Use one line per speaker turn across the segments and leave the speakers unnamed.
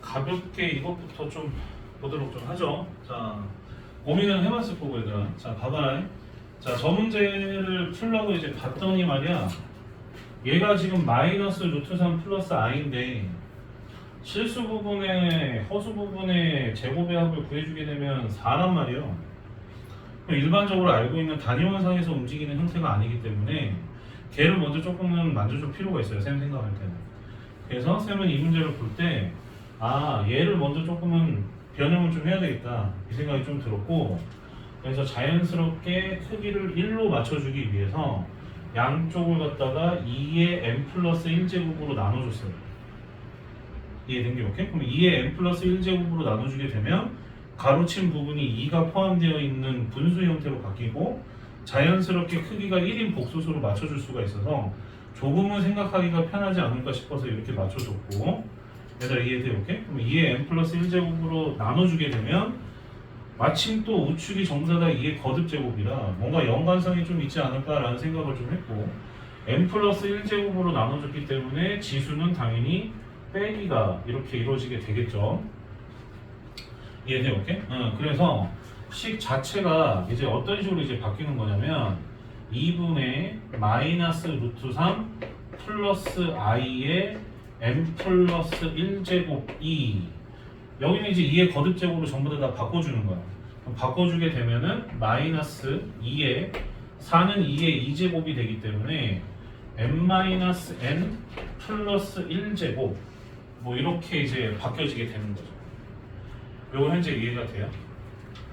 가볍게 이것부터 좀 보도록 좀 하죠. 자, 고민을 해봤을 거고 얘들아. 자, 봐봐라. 자, 저 문제를 풀려고 이제 봤더니 말이야. 얘가 지금 마이너스 루트 3 플러스 i인데 실수 부분에 허수 부분의 제곱의 합을 구해주게 되면 4란 말이에요. 일반적으로 알고 있는 단위원상에서 움직이는 형태가 아니기 때문에 걔를 먼저 조금은 만져줄 필요가 있어요. 쌤 생각할 때는. 그래서 쌤은 이 문제를 볼 때 얘를 먼저 조금은 변형을 좀 해야 되겠다 이 생각이 좀 들었고, 그래서 자연스럽게 크기를 1로 맞춰주기 위해서 양쪽을 갖다가 2의 n 플러스 1제곱으로 나눠줬어요. 이해된 게 오케이? 그럼 2의 n 플러스 1제곱으로 나눠주게 되면 가로친 부분이 2가 포함되어 있는 분수 형태로 바뀌고 자연스럽게 크기가 1인 복소수로 맞춰줄 수가 있어서 조금은 생각하기가 편하지 않을까 싶어서 이렇게 맞춰줬고, 얘들아 이해돼? 오케이? 그럼 2의 n 플러스 1제곱으로 나눠주게 되면 마침 또 우측이 정사다 2의 거듭제곱이라 뭔가 연관성이 좀 있지 않을까라는 생각을 좀 했고, n 플러스 1제곱으로 나눠줬기 때문에 지수는 당연히 빼기가 이렇게 이루어지게 되겠죠. 이해돼? 오케이? 그래서 식 자체가 이제 어떤 식으로 이제 바뀌는 거냐면 2분의 마이너스 루트 3 플러스 i의 n 플러스 1제곱 2, 여기는 이제 2의 거듭제곱으로 전부 다 바꿔주는 거야. 그럼 바꿔주게 되면은 마이너스 2에 4는 2의 2제곱이 되기 때문에 n-n 플러스 1제곱 뭐 이렇게 이제 바뀌어지게 되는 거죠. 요거 현재 이해가 돼요?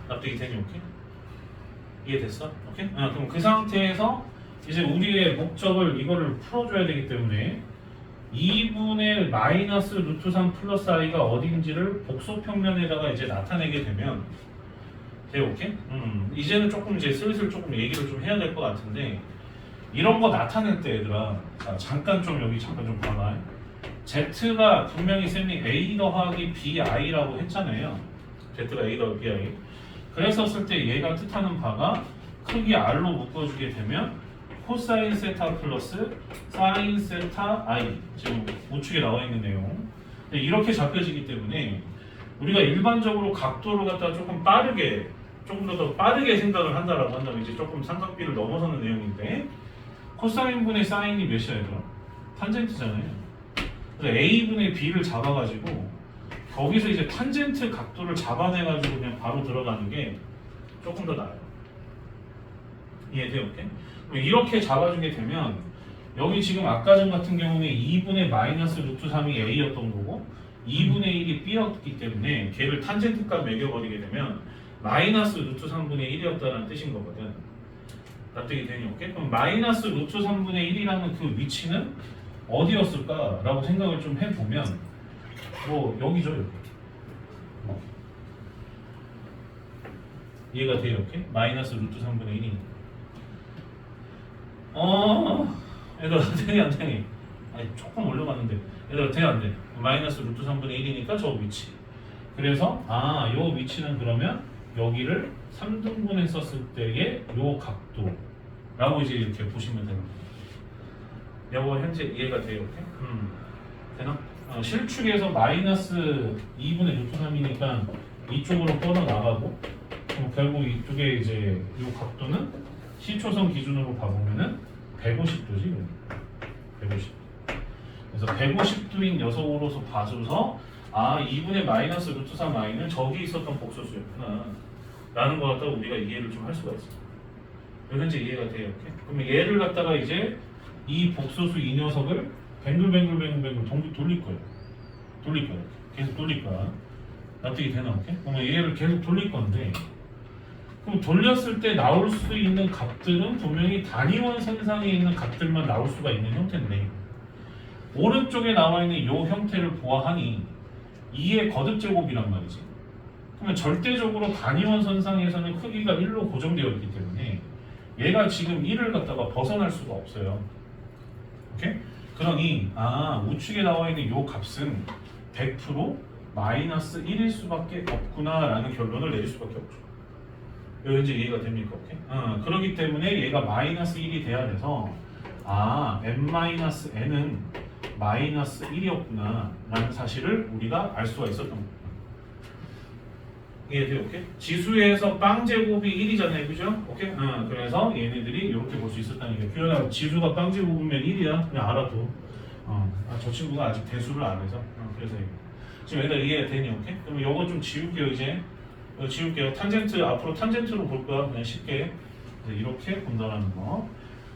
납득이 되니? 오케이? 이해됐어? 오케이? 그럼 그 상태에서 이제 우리의 목적을 이거를 풀어줘야 되기 때문에 2분의 마이너스 루트 3 플러스 i가 어딘지를 복소 평면에다가 이제 나타내게 되면 돼. 오케이? 이제는 조금 이제 슬슬 조금 얘기를 좀 해야 될 것 같은데, 이런 거 나타낼 때 얘들아, 자, 잠깐 좀 여기 잠깐 좀 봐봐. Z가 분명히 쌤이 A 더하기 BI라고 했잖아요. Z가 A 더하기 BI. 그랬었을 때 얘가 뜻하는 바가 크기 R로 묶어주게 되면 코사인 세타 플러스 사인 세타 I, 지금 우측에 나와 있는 내용. 이렇게 잡혀지기 때문에 우리가 일반적으로 각도를 갖다가 조금 더 빠르게 생각을 한다라고 한다면 이제 조금 삼각비를 넘어서는 내용인데, 코사인분의 사인이 몇이야 얘들아? 탄젠트잖아요. 그래서 A분의 B를 잡아가지고 거기서 이제 탄젠트 각도를 잡아내가지고 그냥 바로 들어가는 게 조금 더 나아요. 이해돼요? 오케이? 이렇게 잡아주게 되면 여기 지금 아까 전 같은 경우에 2분의 마이너스 루트 3이 A였던 거고 2분의 1이 B였기 때문에 걔를 탄젠트 값 매겨버리게 되면 마이너스 루트 3분의 1이었다는 뜻인 거거든. 납득이 되니? 오케이? 그럼 마이너스 루트 3분의 1이라는 그 위치는 어디였을까? 라고 생각을 좀 해보면 뭐 여기죠, 여기. 이해가 돼요? 오케이? 마이너스 루트 3분의 1이니까. 얘들아 되니 안 되니? 아니 조금 올려봤는데 얘들아 되니 안 돼? 마이너스 루트 3분의 1이니까 저 위치. 그래서 요 위치는 그러면 여기를 3등분 했었을 때의 요 각도라고 이제 이렇게 보시면 되는 거예요. 요거 현재 이해가 돼요? 오케이? 되나? 실축에서 마이너스 2분의 루트 3이니까 이쪽으로 뻗어나가고, 결국 이쪽에 이제 요 각도는 시초선 기준으로 봐보면은 150도지. 150도. 그래서 150도인 녀석으로서 봐줘서 2분의 마이너스 루트 3 i는 저기 있었던 복소수였구나 라는 거 갖다가 우리가 이해를 좀 할 수가 있어. 현재 이해가 돼요. 오케이? 그러면 얘를 갖다가 이제 이 복소수 이 녀석을 뱅글뱅글 돌릴 거예요. 계속 돌릴 거야. 납득이 되나? 오케이? 그러면 얘를 계속 돌릴 건데, 그럼 돌렸을 때 나올 수 있는 값들은 분명히 단위원 선상에 있는 값들만 나올 수가 있는 형태인데, 오른쪽에 나와 있는 이 형태를 보아하니 2의 거듭제곱이란 말이지. 그러면 절대적으로 단위원 선상에서는 크기가 1로 고정되어 있기 때문에 얘가 지금 1을 갖다가 벗어날 수가 없어요. 오케이? 그러니 우측에 나와 있는 이 값은 100% 마이너스 1일 수밖에 없구나 라는 결론을 내릴 수밖에 없죠. 여기 이제 이해가 됩니까? 오케이? 그렇기 때문에 얘가 마이너스 1이 돼야 돼서 n-n은 마이너스 1이었구나 라는 사실을 우리가 알 수가 있었던 겁니다. 이해돼요? 오케이? 지수에서 빵 제곱이 1이잖아요, 그죠? 오케이? 그래서 얘네들이 이렇게 볼 수 있었다는 게 규현아 지수가 빵 제곱이면 1이야 그냥 알아도 저 친구가 아직 대수를 안 해서 그래서 이거 지금 여기다 이해가 되니? 오케이? 그럼 요거 좀 지울게요 이제 지울게요. 탄젠트 앞으로 탄젠트로 볼 거야 그냥 쉽게 이렇게 본다라는 거.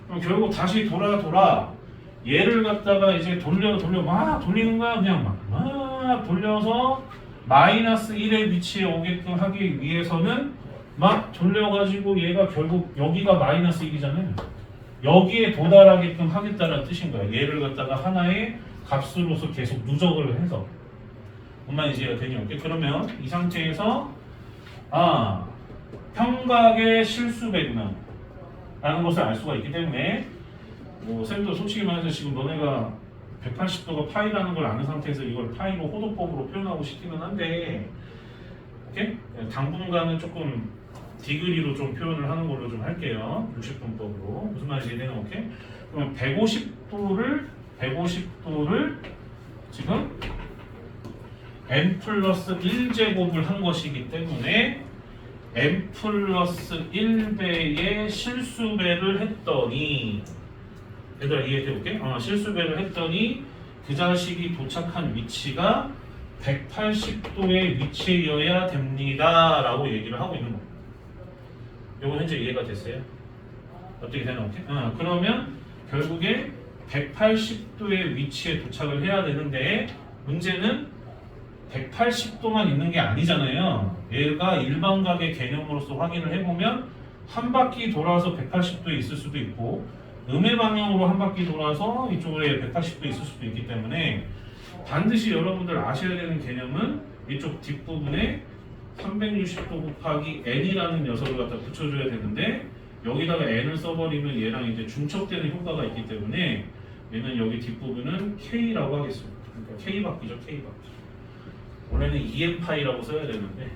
그럼 결국 다시 돌아 얘를 갖다가 이제 돌려 막 돌리는 거야 그냥 막 돌려서 마이너스 1의 위치에 오게끔 하기 위해서는 막 돌려가지고 얘가 결국 여기가 마이너스 1이잖아요. 여기에 도달하게끔 하겠다는 뜻인 거야. 얘를 갖다가 하나의 값으로서 계속 누적을 해서 뭔 이해가 되니? 오케이? 그러면 이 상태에서 평각의 실수배구나 라는 것을 알 수가 있기 때문에 쌤도 솔직히 말해서 지금 너네가 180도가 파이라는 걸 아는 상태에서 이걸 파이로 호도법으로 표현하고 싶기는 한데 오케이? 당분간은 조금 디그리로 좀 표현을 하는 걸로 좀 할게요. 60분법으로 무슨 말인지 이해되나? 오케이? 그러면 150도를 지금 n 플러스 1제곱을 한 것이기 때문에 n 플러스 1배의 실수배를 했더니 얘들아 이해해볼게? 실수배를 했더니 그 자식이 도착한 위치가 180도의 위치여야 됩니다 라고 얘기를 하고 있는 겁니다. 요거 현재 이해가 됐어요? 어떻게 되나? 오케이? 그러면 결국에 180도의 위치에 도착을 해야 되는데 문제는 180도만 있는 게 아니잖아요. 얘가 일반각의 개념으로서 확인을 해보면 한 바퀴 돌아서 180도에 있을 수도 있고 음의 방향으로 한 바퀴 돌아서 이쪽에 180도 있을 수도 있기 때문에 반드시 여러분들 아셔야 되는 개념은 이쪽 뒷부분에 360도 곱하기 n이라는 녀석을 갖다 붙여줘야 되는데 여기다가 n을 써버리면 얘랑 이제 중첩되는 효과가 있기 때문에 얘는 여기 뒷부분은 k라고 하겠습니다. 그러니까 k 바퀴죠, k 바퀴. 원래는 EM파이라고 써야 되는데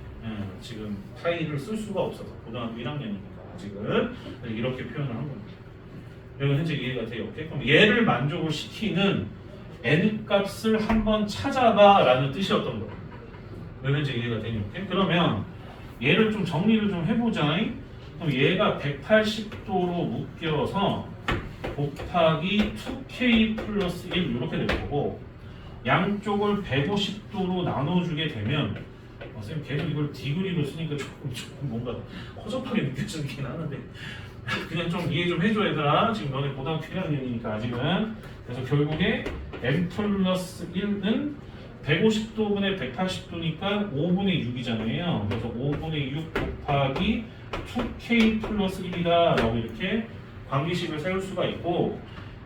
지금 파이를 쓸 수가 없어서 고등학교 1학년이니까 아직은 이렇게 표현을 한 겁니다. 이건 현재 이해가 돼요. 오케이? 그럼 얘를 만족을 시키는 n 값을 한번 찾아봐 라는 뜻이었던 거예요. 이건 현재 이해가 되니? 오케이? 그러면 얘를 좀 정리를 좀 해보자. 그럼 얘가 180도로 묶여서 곱하기 2k 플러스 1 이렇게 될 거고 양쪽을 150도로 나눠주게 되면 쌤 계속 이걸 디그리로 쓰니까 조금 뭔가 허접하게 느껴지긴 하는데 그냥 좀 이해 좀 해줘 얘들아. 지금 너네 고등학교 1학년이니까 아직은. 그래서 결국에 n 플러스 1은 150도분의 180도니까 5분의 6이잖아요. 그래서 5분의 6 곱하기 2k 플러스 1이다 라고 이렇게 관계식을 세울 수가 있고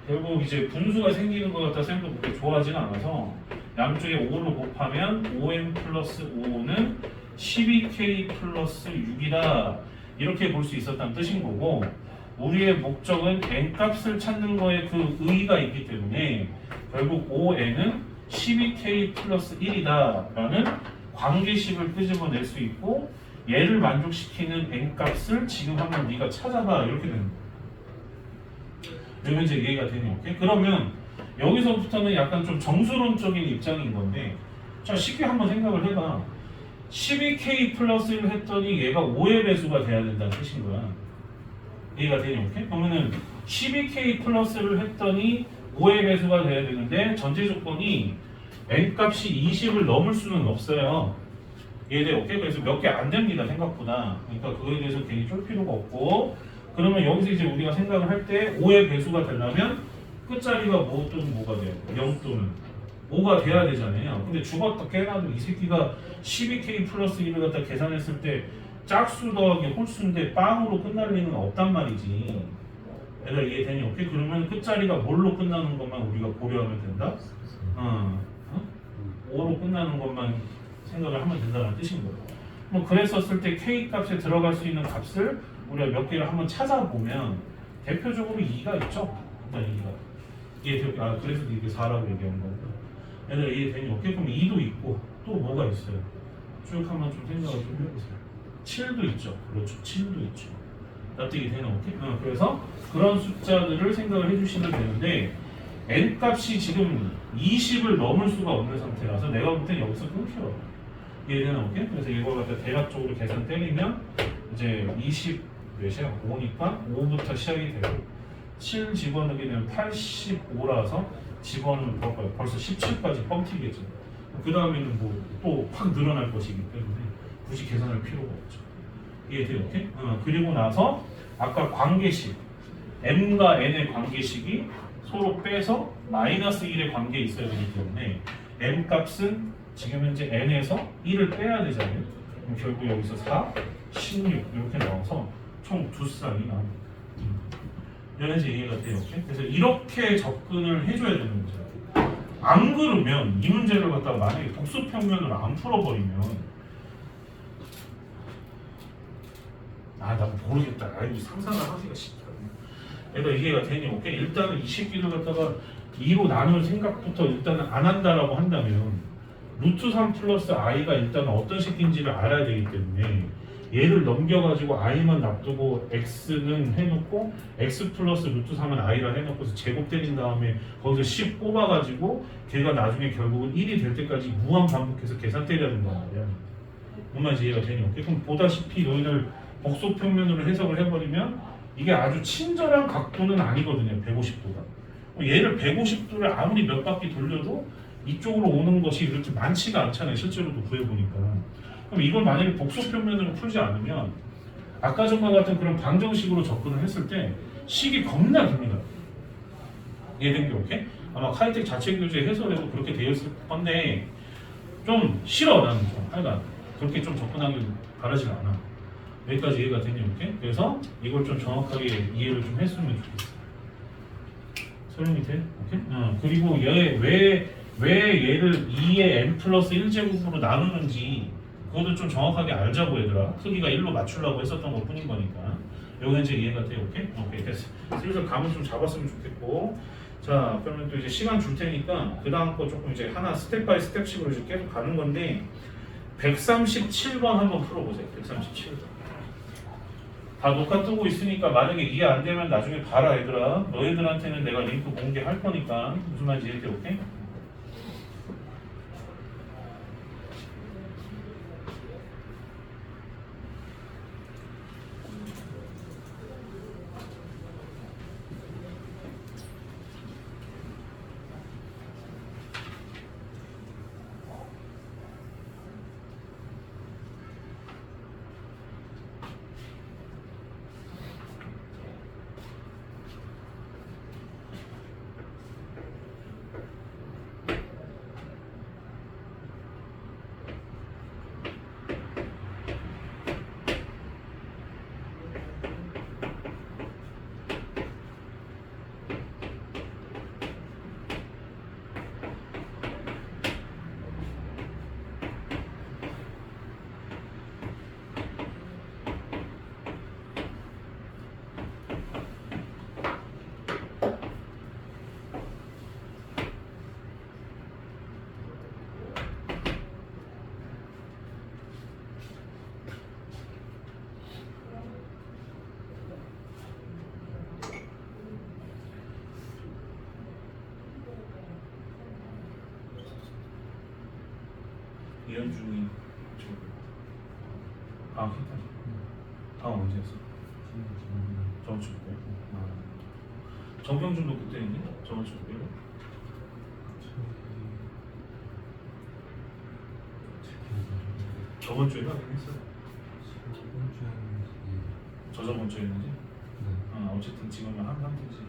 결국 이제 분수가 생기는 것 같아 쌤도 그렇게 좋아하지는 않아서 양쪽에 5를 곱하면 5n 플러스 5는 12k 플러스 6이다 이렇게 볼 수 있었다는 뜻인 거고 우리의 목적은 n 값을 찾는 거에 그 의의가 있기 때문에 결국 5n은 12k 플러스 1이다 라는 관계식을 끄집어낼 수 있고 얘를 만족시키는 n 값을 지금 한번 네가 찾아봐 이렇게 되는 거예요. 이건 이제 이해가 되네요. 오케이? 그러면 여기서부터는 약간 좀 정수론적인 입장인 건데 자 쉽게 한번 생각을 해봐. 12k 플러스 1을 했더니 얘가 5의 배수가 돼야 된다는 뜻인 거야. 이해가 되니? 오케이? 그러면은 12k 플러스를 했더니 5의 배수가 돼야 되는데 전제 조건이 n 값이 20을 넘을 수는 없어요. 이해돼? 오케이? 그래서 몇 개 안 됩니다 생각보다. 그러니까 그거에 대해서 괜히 쫄 필요가 없고 그러면 여기서 이제 우리가 생각을 할 때 5의 배수가 되려면 끝자리가 뭐 또는 뭐가 돼요? 0 또는 5가 돼야 되잖아요. 근데 죽었다 깨나도 이 새끼가 12k 플러스 1을 갖다 계산했을 때 짝수 더하기 홀수인데 빵으로 끝날 리는 없단 말이지. 얘들아 이해되니? 오케이? 그러면 끝자리가 뭘로 끝나는 것만 우리가 고려하면 된다? 5로 끝나는 것만 생각을 하면 된다는 뜻인 거예요. 뭐 그랬었을 때 k 값에 들어갈 수 있는 값을 우리가 몇 개를 한번 찾아보면 대표적으로 2가 있죠. 일단 2가. 이해 그래서 이게 4라고 얘기한 거고. 얘들아 이해되니? 오케이? 그럼 2도 있고 또 뭐가 있어요? 쭉 한번 좀 생각을 좀 해보세요. 7도 있죠. 그렇죠. 7도 있죠. 납득이 되나? 오케이? 그래서 그런 숫자들을 생각을 해주시면 되는데 n 값이 지금 20을 넘을 수가 없는 상태라서 내가 볼 땐 여기서 끊겨. 이해되나 오케이? 그래서 이걸 갖다 대략적으로 계산 때리면 이제 20 몇이야? 5니까 5부터 시작이 되고 7 집어넣게 되면 85라서 집어넣으면 벌써 17까지 뻥튀겠죠. 그 다음에는 뭐 또 확 늘어날 것이기 때문에 굳이 계산할 필요가 없죠. 이해돼요? 오케이? 그리고 나서 아까 관계식 m과 n의 관계식이 서로 빼서 마이너스 1의 관계에 있어야 되기 때문에 m 값은 지금 현재 n에서 1을 빼야 되잖아요. 그럼 결국 여기서 4, 16 이렇게 나와서 총 두 쌍이 나옵니다. 이래서 이해가 돼요. 오케이? 그래서 이렇게 접근을 해줘야 되는 거죠. 안 그러면 이 문제를 갖다가 만약에 복수평면으로 안 풀어버리면 나 모르겠다. 이거 상상을 하기가 쉽다. 그러니까 이해가 되니? 오케이? 일단은 이 새끼를 갖다가 2로 나눌 생각부터 일단은 안 한다라고 한다면 루트 3 플러스 i가 일단 어떤 새끼인지를 알아야 되기 때문에 얘를 넘겨가지고 i만 놔두고 x는 해놓고 x 플러스 루트 3은 i라 해놓고서 제곱 때린 다음에 거기서 10 뽑아가지고 걔가 나중에 결국은 1이 될 때까지 무한 반복해서 계산 때려야 된단 말이야. 뭔 말인지 이해가 되니? 오케이? 그럼 보다시피 너희들 복소평면으로 해석을 해버리면 이게 아주 친절한 각도는 아니거든요. 150도가. 얘를 150도를 아무리 몇 바퀴 돌려도 이쪽으로 오는 것이 이렇게 많지가 않잖아요. 실제로도 구해보니까. 그럼 이걸 만약에 복소평면으로 풀지 않으면 아까 전과 같은 그런 방정식으로 접근을 했을 때 식이 겁나 깁니다. 이해된 게 오케이? 아마 카이텍 자체 교재 해설에도 그렇게 되어 있을 건데 좀 싫어 나는 좀 하여간 그렇게 좀 접근하길 바라지 않아. 여기까지 이해가 되니 오케이? 그래서 이걸 좀 정확하게 이해를 좀 했으면 좋겠어. 설명이 돼? 오케이? 그리고 왜 얘를 2의 n 플러스 1제곱으로 나누는지 그것도 좀 정확하게 알자고 얘들아. 크기가 1로 맞추려고 했었던 것 뿐인 거니까. 여기 이제 이해가 돼, 오케이? 오케이, 됐어. 슬슬 감을 좀 잡았으면 좋겠고. 자, 그러면 또 이제 시간 줄 테니까 그 다음 거 조금 이제 하나 스텝 바이 스텝식으로 이제 계속 가는 건데 137번 한번 풀어보세요. 137번. 다 녹화 뜨고 있으니까 만약에 이해 안 되면 나중에 봐라 얘들아. 너희들한테는 내가 링크 공개할 거니까 무슨 말인지 이해돼, 오케이? 이현중이 다음 했다. 다음 언제였어? 저번 주 그때. 정병준도 그때 있니? 저번 주 그때. 저번 주에 하긴 했어. 저번 주에 했는지. 어쨌든 지금은 한 상태지.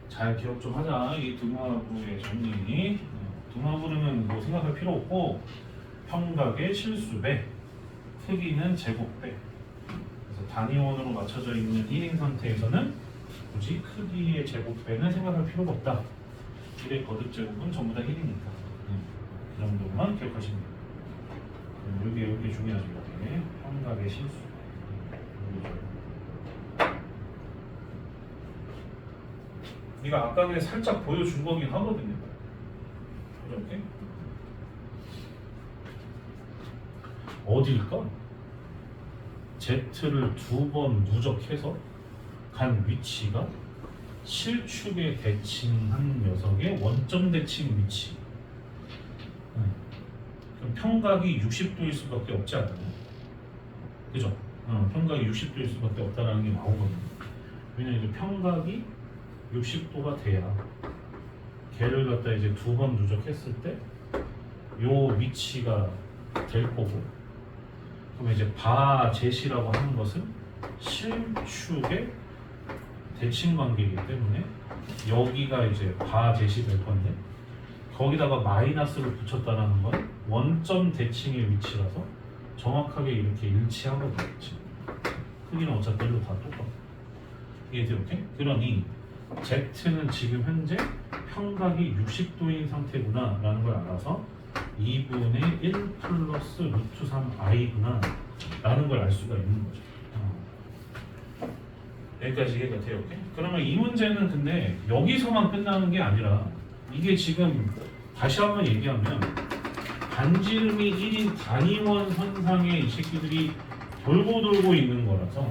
잘 기억 좀 하자. 이 등하부의 정리. 등하부는 뭐 생각할 필요 없고 평각의 실수배, 크기는 제곱배. 그래서 단위원으로 맞춰져 있는 1인 상태에서는 굳이 크기의 제곱배는 생각할 필요가 없다. 1의 거듭 제곱은 전부 다 1이니까. 그 정도만 기억하시면 돼요. 여기 중요하죠. 이게 평각의 실수. 네가 아까 전에 살짝 보여준 거긴 하거든요. 이렇게 어디일까? Z를 두 번 누적해서 간 위치가 실축에 대칭한 녀석의 원점 대칭 위치. 그럼 평각이 60도일 수밖에 없지 않나요? 그죠? 평각이 60도일 수밖에 없다라는 게 나오거든요. 왜냐면 이제 평각이 60도가 돼야 걔를 갖다 이제 두 번 누적했을 때 요 위치가 될 거고, 그럼 이제 바제시라고 하는 것은 실축의 대칭 관계이기 때문에 여기가 이제 바제시 될 건데, 거기다가 마이너스를 붙였다라는 건 원점 대칭의 위치라서 정확하게 이렇게 일치하거든요. 크기는 어차피 일로 다 똑같고. 이해돼요? 그러니 Z는 지금 현재 평각이 60도인 상태구나 라는 걸 알아서 2분의 1 플러스 루트 3i구나 라는 걸 알 수가 있는 거죠. 여기까지 이해가 돼요. 그러면 이 문제는 근데 여기서만 끝나는 게 아니라, 이게 지금 다시 한번 얘기하면 반지름이 1인 단위원 선상에 이 새끼들이 돌고 있는 거라서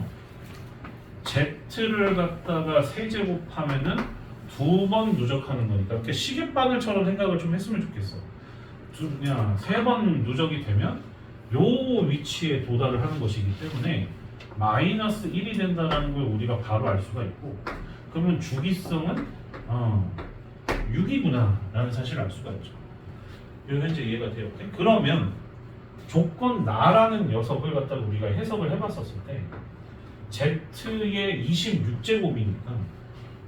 Z를 갖다가 세제곱하면은 두 번 누적하는 거니까 이렇게 시계바늘처럼 생각을 좀 했으면 좋겠어. 그냥 세 번 누적이 되면 요 위치에 도달을 하는 것이기 때문에 마이너스 1이 된다는 걸 우리가 바로 알 수가 있고, 그러면 주기성은 6이구나 라는 사실을 알 수가 있죠. 요 현재 이해가 돼요. 그러면 조건 나라는 녀석을 갖다가 우리가 해석을 해봤었을 때 Z의 26제곱이니까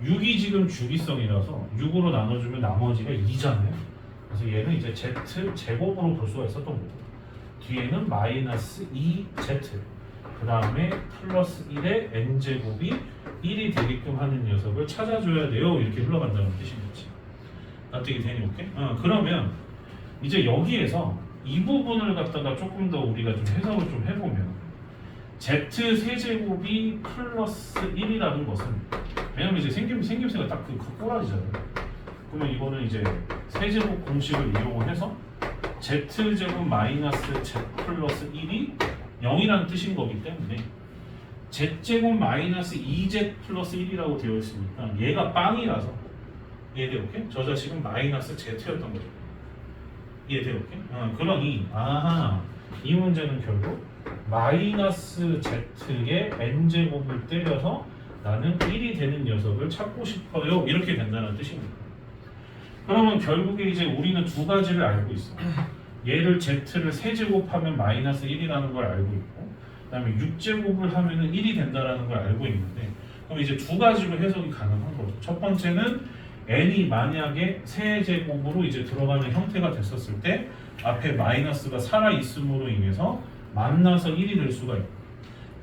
6이 지금 주기성이라서 6으로 나눠주면 나머지가 2잖아요. 그래서 얘는 이제 Z 제곱으로 볼 수가 있었던 거고, 뒤에는 마이너스 2Z, 그 다음에 플러스 1의 N제곱이 1이 되게끔 하는 녀석을 찾아줘야 돼요. 이렇게 흘러간다는 뜻이겠지. 납득이 되니? 오케이? 그러면 이제 여기에서 이 부분을 갖다가 조금 더 우리가 좀 해석을 좀 해보면, Z 세제곱이 플러스 1이라는 것은, 왜냐면 이제 생김새가 딱 그 꼬라지잖아요. 그러면 이거는 이제 세제곱 공식을 이용해서 Z제곱 마이너스 Z 플러스 1이 0이라는 뜻인 거기 때문에 Z제곱 마이너스 2Z 플러스 1이라고 되어 있으니까 얘가 빵이라서, 이해돼요? 오케이? 저 자식은 마이너스 Z였던 거죠. 이해돼요? 오케이? 그러니 이 문제는 결국 마이너스 Z의 N제곱을 때려서 나는 1이 되는 녀석을 찾고 싶어요. 이렇게 된다는 뜻입니다. 그러면 결국에 이제 우리는 두 가지를 알고 있어. 얘를 Z를 세제곱하면 마이너스 1이라는 걸 알고 있고, 그 다음에 6제곱을 하면은 1이 된다는 걸 알고 있는데, 그럼 이제 두 가지로 해석이 가능한 거죠. 첫 번째는 n이 만약에 세제곱으로 이제 들어가는 형태가 됐었을 때 앞에 마이너스가 살아있음으로 인해서 만나서 1이 될 수가 있고,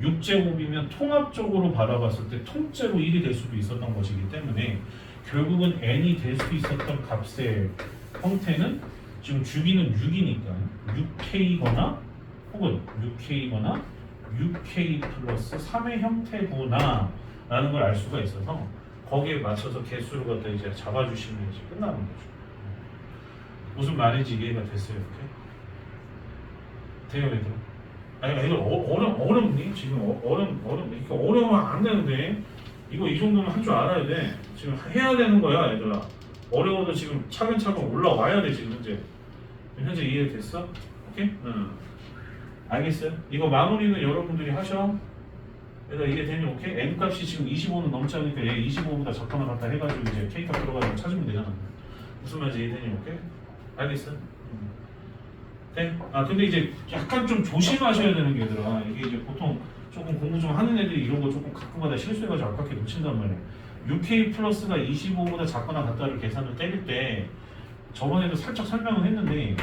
6제곱이면 통합적으로 바라봤을 때 통째로 1이 될 수도 있었던 것이기 때문에 결국은 n이 될 수 있었던 값의 형태는 지금 주기는 6이니까 6k거나 혹은 6k거나 6k 플러스 3의 형태구나 라는 걸 알 수가 있어서 거기에 맞춰서 개수를 갖다 이제 잡아주시면 이제 끝나는 거죠. 무슨 말인지 이해가 됐어요? 이렇게? 돼요, 얘들아? 아니, 이거 어렵니? 지금 이렇게 어려우면 안 되는데, 이거 이 정도는 할 줄 알아야 돼. 지금 해야 되는 거야, 얘들아. 어려워도 지금 차근차근 올라와야 돼, 지금 현재 이해됐어? 오케이? 응. 알겠어요? 이거 마무리는 여러분들이 하셔. 얘들아, 이해되니? 오케이? n 값이 지금 25는 넘지 않으니까 얘 25보다 작거나 같다 해가지고 이제 k 값 들어가서 찾으면 되잖아. 무슨 말인지 이해되니? 오케이? 알겠어? 네? 근데 이제 약간 좀 조심하셔야 되는 게, 얘들아, 이게 이제 보통 조금 공부 좀 하는 애들이 이런 거 조금 가끔가다 실수해가지고 아깝게 놓친단 말이야. 6k 플러스가 25보다 작거나 같다를 계산을 때릴 때 저번에도 살짝 설명을 했는데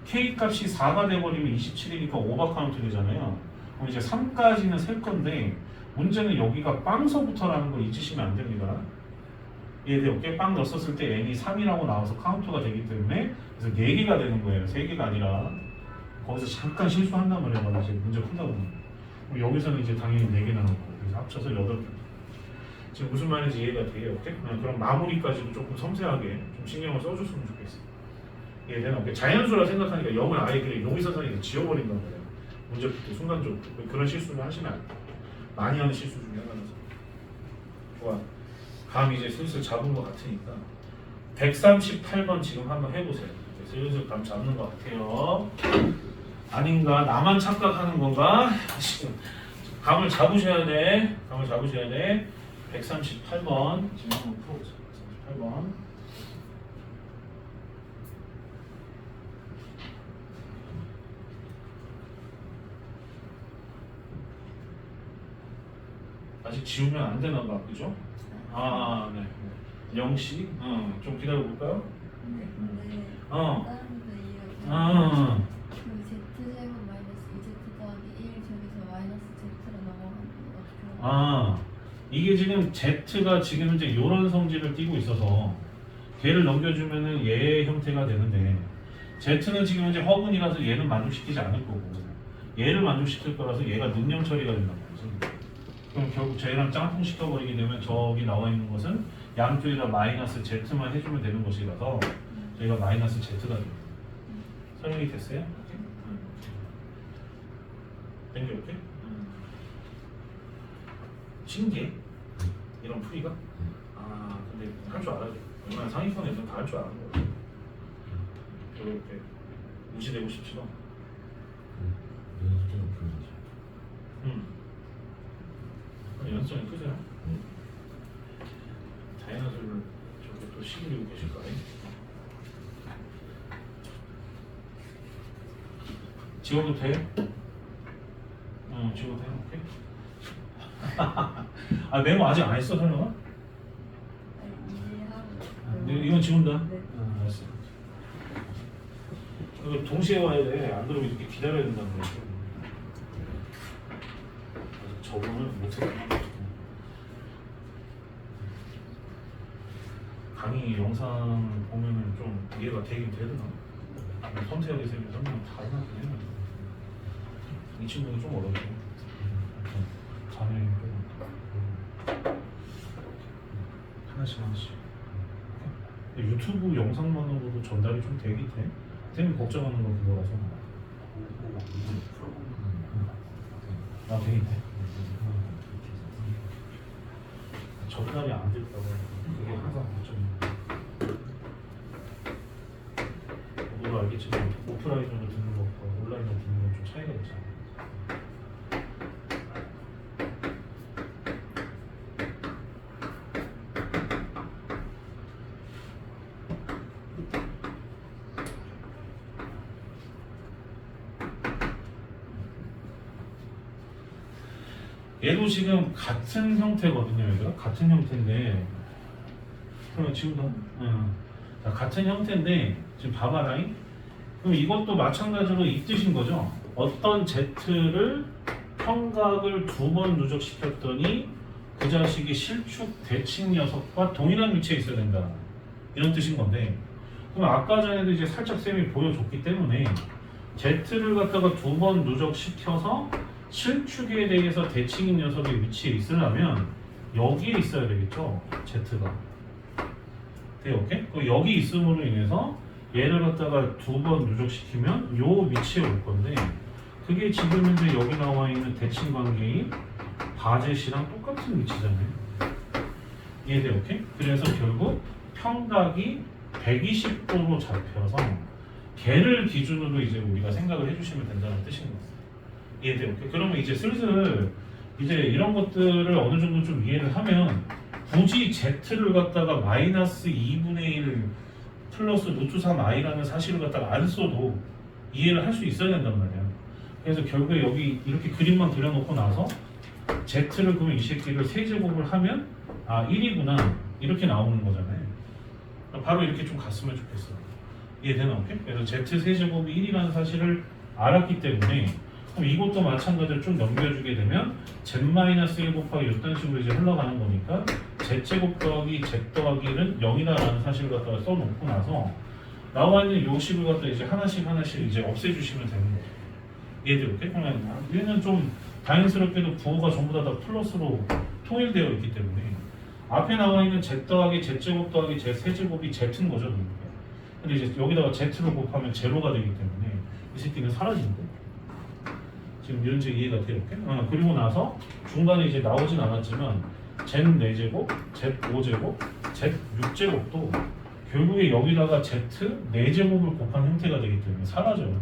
k 값이 4가 돼버리면 27이니까 오버 카운트 되잖아요. 그럼 이제 3까지는 셀 건데 문제는 여기가 빵서부터라는 거 잊으시면 안 됩니다. 얘들 어깨 빵 넣었을 때 n이 3이라고 나와서 카운트가 되기 때문에 그래서 4개가 되는 거예요. 3개가 아니라. 거기서 잠깐 실수한단 말이에요. 이제 문제 푼다 보면. 그럼 여기서는 이제 당연히 4개 나오고 그래서 합쳐서 8개. 지금 무슨 말인지 이해가 돼요? 오케이? 그럼 마무리까지도 조금 섬세하게 좀 신경을 써줬으면 좋겠어. 이해되나? 자연수라 생각하니까 0을 아예 그냥 용의선상에서 지워버린단 말이에요. 문제 풀 때 순간적으로 그런 실수를 하시면 안 돼요. 많이 하는 실수 중에 하나라서. 좋아. 감 이제 슬슬 잡은 것 같으니까 138번 지금 한번 해보세요. 슬슬 감 잡는 것 같아요. 아닌가? 나만 착각하는 건가? 지금 감을 잡으셔야 돼. 감을 잡으셔야 돼. 138번 지금 한번 풀어보세요. 138번. 아직 지우면 안 되나 봐, 그죠? 아, 네. 영씨, 좀 기다려 볼까요?
근데
어.
다른 분들 이렇게
아,
그 Z제곱 마이너스 2Z 더하기 1 저기서 마이너스 Z로 넘어가는 거 어떻게
아, 이게 지금 Z가 지금 이제 이런 성질을 띠고 있어서 걔를 넘겨주면은 얘의 형태가 되는데 Z는 지금 이제 허근이라서 얘는 만족시키지 않을 거고 얘를 만족시킬 거라서 얘가 능령 처리가 된다고 거지. 그럼 결국 쟤랑 짬뽕 시켜버리게 되면 저기 나와 있는 것은 양쪽에다 마이너스 Z만 해주면 되는 것이라서 저희가 마이너스 Z가 됩니다. 설명이 됐어요? 오케이? 땡겨 오케이? 신기해? 이런 풀이가? 아 근데 할 줄 알아야 돼. 얼마나 상위권 애들은 다 할 줄 아는 거야. 이렇게 무시되고 싶지도 않아. 연습성이 크잖아. 다양한 소리를 저렇게 또 시키고 계실 거 아니에요? 지워도 돼? 응, 지워도 돼? 오케이. 아, 메모 아직 안 했어, 설명아? 이건 지운다?
네.
알았어. 이거 동시에 와야 돼. 안 그러면 이렇게 기다려야 된다는 거야. 적응을 못했구나. 강의 영상 보면은 좀 이해가 되긴 되더라. 선택하게 쌤이 설명 다 해놨긴 해요. 이 친구는 좀 어렵고 자네 좀 하나씩 하나씩. 유튜브 영상만으로도 전달이 좀 되긴 돼. 쌤이 걱정하는 건 그거라서. 아 되긴 돼. 전달이 안 될까봐 그게 항상 걱정이에요. 모두 알겠지만 오프라인으로 듣는 것과 온라인으로 듣는 건 좀 차이가 있잖아요. 얘도 지금 같은 형태거든요, 얘가 같은 형태인데, 그러면 지금 자, 같은 형태인데 지금 봐봐라잉. 그럼 이것도 마찬가지로 이 뜻인 거죠. 어떤 Z를 평각을 2번 누적시켰더니 그 자식이 실축 대칭 녀석과 동일한 위치에 있어야 된다. 이런 뜻인 건데, 그럼 아까 전에도 이제 살짝 쌤이 보여줬기 때문에 Z를 갖다가 2번 누적시켜서 실축에 대해서 대칭인 녀석의 위치에 있으려면 여기에 있어야 되겠죠, Z가. 네, 오케이? 그럼 여기 있음으로 인해서 얘를 갖다가 2번 누적시키면 요 위치에 올 건데, 그게 지금 이제 여기 나와 있는 대칭 관계인 바젯이랑 똑같은 위치잖아요. 이해돼, 오케이? 그래서 결국 평각이 120도로 잡혀서 걔를 기준으로 이제 우리가 생각을 해주시면 된다는 뜻인 거예요. 이해돼, 오케이? 그러면 이제 슬슬 이제 이런 것들을 어느 정도 좀 이해를 하면 굳이 Z를 갖다가 마이너스 2분의 1 플러스 루트 3i라는 사실을 갖다가 안 써도 이해를 할 수 있어야 된단 말이야. 그래서 결국에 여기 이렇게 그림만 그려놓고 나서 Z를 그러면 이 새끼를 세제곱을 하면 아 1이구나 이렇게 나오는 거잖아요. 바로 이렇게 좀 갔으면 좋겠어. 이해되나? 오케이? 그래서 Z 세제곱이 1이라는 사실을 알았기 때문에 그럼 이것도 마찬가지로 좀 넘겨주게 되면 Z-1 곱하기 이런 식으로 이제 흘러가는 거니까 Z제곱 더하기 Z 더하기 1은 0이다라는 사실을 갖다가 써놓고 나서 나와 있는 요 식을 갖다 이제 하나씩 이제 없애주시면 되는 거예요. 이해되게? 그러면 얘는 좀 다행스럽게도 부호가 전부 다 플러스로 통일되어 있기 때문에 앞에 나와 있는 Z 더하기 Z제곱 더하기 Z 세제곱이 Z인 거죠. 근데 이제 여기다가 Z를 곱하면 제로가 되기 때문에 이 새끼는 사라진대. 지금 현재 이해가 돼요? 이렇게? 그리고 나서 중간에 이제 나오진 않았지만 Z4제곱, Z5제곱, Z6제곱도 결국에 여기다가 Z4제곱을 곱한 형태가 되기 때문에 사라져요.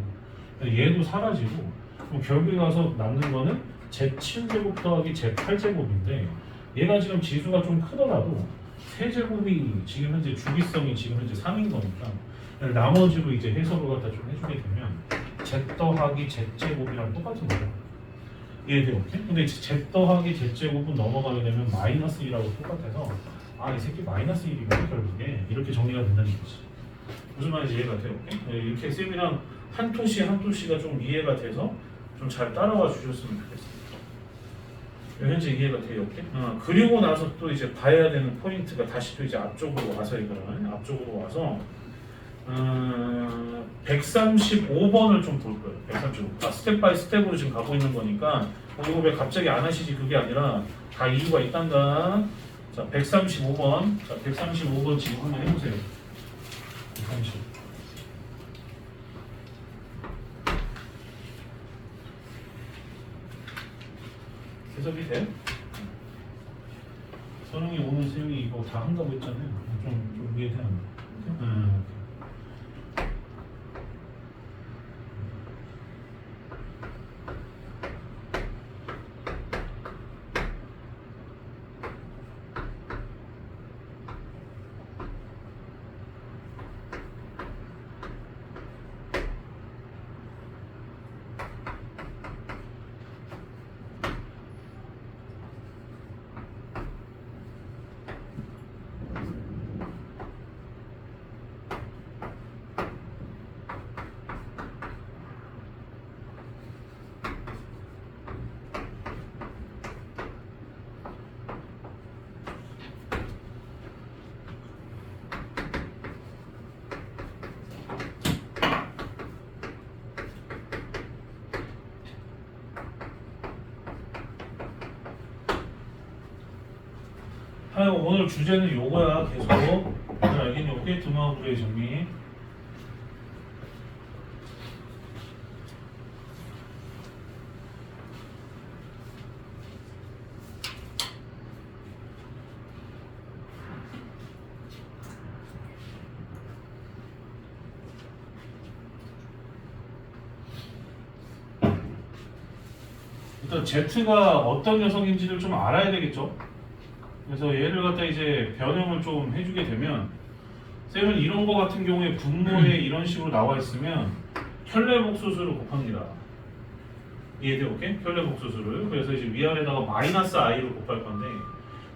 얘도 사라지고 그럼 결국에 가서 남는 거는 Z7제곱 더하기 Z8제곱인데 얘가 지금 지수가 좀 크더라도 세제곱이 지금 현재 주기성이 지금 현재 3인 거니까 나머지로 이제 해석을 갖다 좀 해주게 되면 Z 더하기 Z제곱이랑 똑같은 거죠. 이해돼요? 근데 Z 더하기 Z제곱은 넘어가게 되면 마이너스 1하고 똑같아서 이 새끼 마이너스 1이구나 결국에 이렇게 정리가 된다는 거지. 무슨 말인지 이해가 돼요? 이렇게 쌤이랑 한 토시 한 토시가 좀 이해가 돼서 좀 잘 따라와 주셨으면 좋겠습니다. 현재 이해가 돼요? 그리고 나서 또 이제 봐야 되는 포인트가 다시 또 이제 앞쪽으로 와서 이거는 앞쪽으로 와서 135번을 좀 볼 거예요. 135. 스텝 바이 스텝으로 지금 가고 있는 거니까 이거 왜 갑자기 안 하시지 그게 아니라 다 이유가 있단다. 자, 135번. 자, 135번 지금 한번 해보세요. 135. 해석이 돼? 선웅이 오늘 세영이 이거 다 한다고 했잖아요. 좀 이해돼 안 돼? 하여간 오늘 주제는 요거야 계속. 다들 알겠니? 오케이? 드마우브의 정리. 일단 Z가 어떤 녀석인지를 좀 알아야 되겠죠? 그래서 얘를 갖다 이제 변형을 좀 해주게 되면 쌤은 이런 거 같은 경우에 분모에 이런 식으로 나와 있으면 켤레복소수를 곱합니다. 이해돼? 오케이? 켤레복소수를. 그래서 이제 위아래다가 마이너스 i를 곱할 건데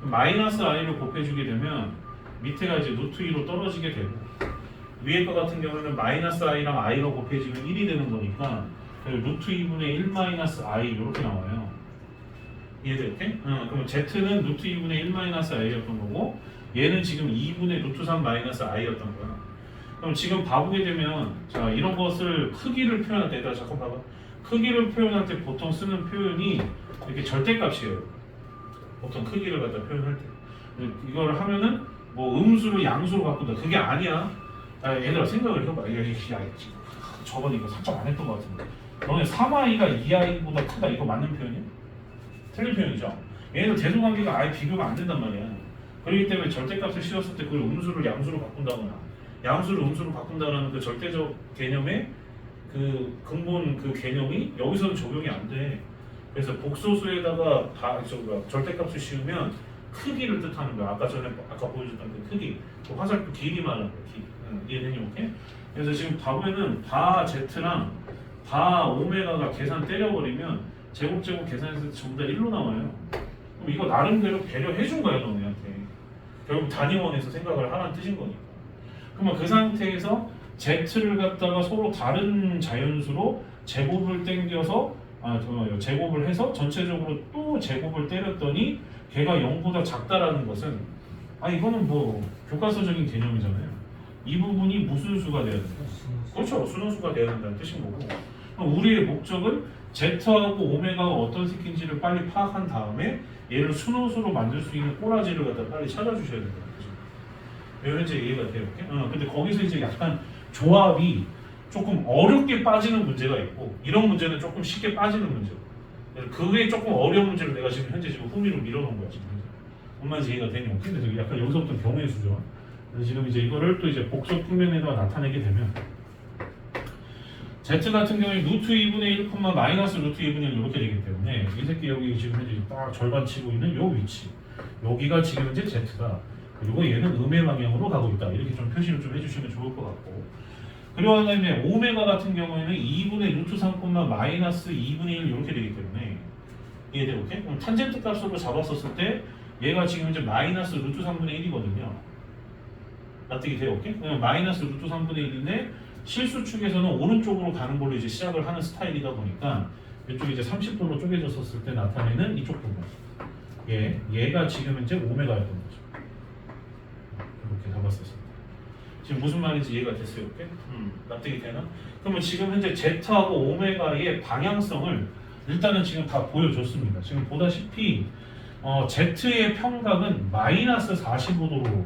마이너스 i를 곱해주게 되면 밑에가 이제 루트 2로 떨어지게 되고 위에 거 같은 경우는 마이너스 i랑 i로 곱해지면 1이 되는 거니까 루트 2분의 1 마이너스 i 이렇게 나와요. 이해돼? 그럼 Z는 루트 2분의 1 마이너스 i였던 거고 얘는 지금 2분의 루트 3 마이너스 i였던 거야. 그럼 지금 봐보게 되면 자 이런 것을 크기를 표현할 때 잠깐 봐봐. 크기를 표현할 때 보통 쓰는 표현이 이렇게 절대값이에요. 보통 크기를 갖다 표현할 때 이걸 하면은 뭐 음수를 양수로 바꾼다. 그게 아니야. 얘들아 생각을 해봐. 저번에 이거 살짝 안 했던 것 같은데 너네 3i가 2i보다 크다 이거 맞는 표현이야? 틀린 표현이죠. 얘는 대소관계가 아예 비교가 안 된단 말이야. 그렇기 때문에 절대값을 씌웠을 때 그걸 음수를 양수로 바꾼다거나 양수를 음수로 바꾼다는 그 절대적 개념의 그 근본 그 개념이 여기서는 적용이 안 돼. 그래서 복소수에다가 절대값을 씌우면 크기를 뜻하는 거야. 아까 보여줬던 그 크기, 그 화살표 길이 말하는 거야. 이해되니? 오케이? 그래서 지금 답에는 바 Z랑 바 오메가가 계산 때려버리면 제곱 계산해서 전부 다 1로 나와요. 그럼 이거 나름대로 배려해 준 거야 너네한테. 결국 단위원에서 생각을 하라는 뜻인 거니까. 그러면 그 상태에서 Z를 갖다가 서로 다른 자연수로 제곱을 땡겨서 제곱을 해서 전체적으로 또 제곱을 때렸더니 걔가 0보다 작다라는 것은 이거는 뭐 교과서적인 개념이잖아요. 이 부분이 무슨 수가 돼야 된다? 그렇죠. 순원수가 돼야 된다는 뜻인 거고. 그럼 우리의 목적은 Z하고 오메가가 어떤 새끼인지를 빨리 파악한 다음에 얘를 순호수로 만들 수 있는 꼬라지를 갖다 빨리 찾아주셔야 된다는 거죠. 현재 이해가 돼요. 근데 거기서 이제 약간 조합이 조금 어렵게 빠지는 문제가 있고 이런 문제는 조금 쉽게 빠지는 문제고 그게 조금 어려운 문제를 내가 지금 현재 지금 흥미로 밀어놓은 거야 지금. 뭔 말인지 이해가 되니? 근데 약간 여기서부터 경우의 수죠. 그래서 지금 이제 이거를 또 이제 복소 평면에다가 나타내게 되면 z 같은 경우에 루트 2분의 1, 마이너스 루트 2분의 1 이렇게 되기 때문에 이 새끼 여기 지금 현재 딱 절반 치고 있는 요 위치 여기가 지금 이제 z다. 그리고 얘는 음의 방향으로 가고 있다. 이렇게 좀 표시를 좀 해주시면 좋을 것 같고 그리고 그다음에 오메가 같은 경우에는 2분의 루트 3, 마이너스 2분의 1 이렇게 되기 때문에 이해돼요? 오케이? 그럼 탄젠트 값으로 잡았었을 때 얘가 지금 이제 마이너스 루트 3분의 1이거든요. 납득이 돼요? 오케이? 마이너스 루트 3분의 1인데 실수축에서는 오른쪽으로 가는 걸로 이제 시작을 하는 스타일이다 보니까 이쪽이 이제 30도로 쪼개졌었을 때 나타내는 이쪽 부분 얘가 지금 이제 오메가였던 거죠. 이렇게 잡았었을 때 지금 무슨 말인지 이해가 됐어요? 오케이? 납득이 되나? 그러면 지금 현재 Z하고 오메가의 방향성을 일단은 지금 다 보여줬습니다. 지금 보다시피 Z의 평각은 마이너스 45도로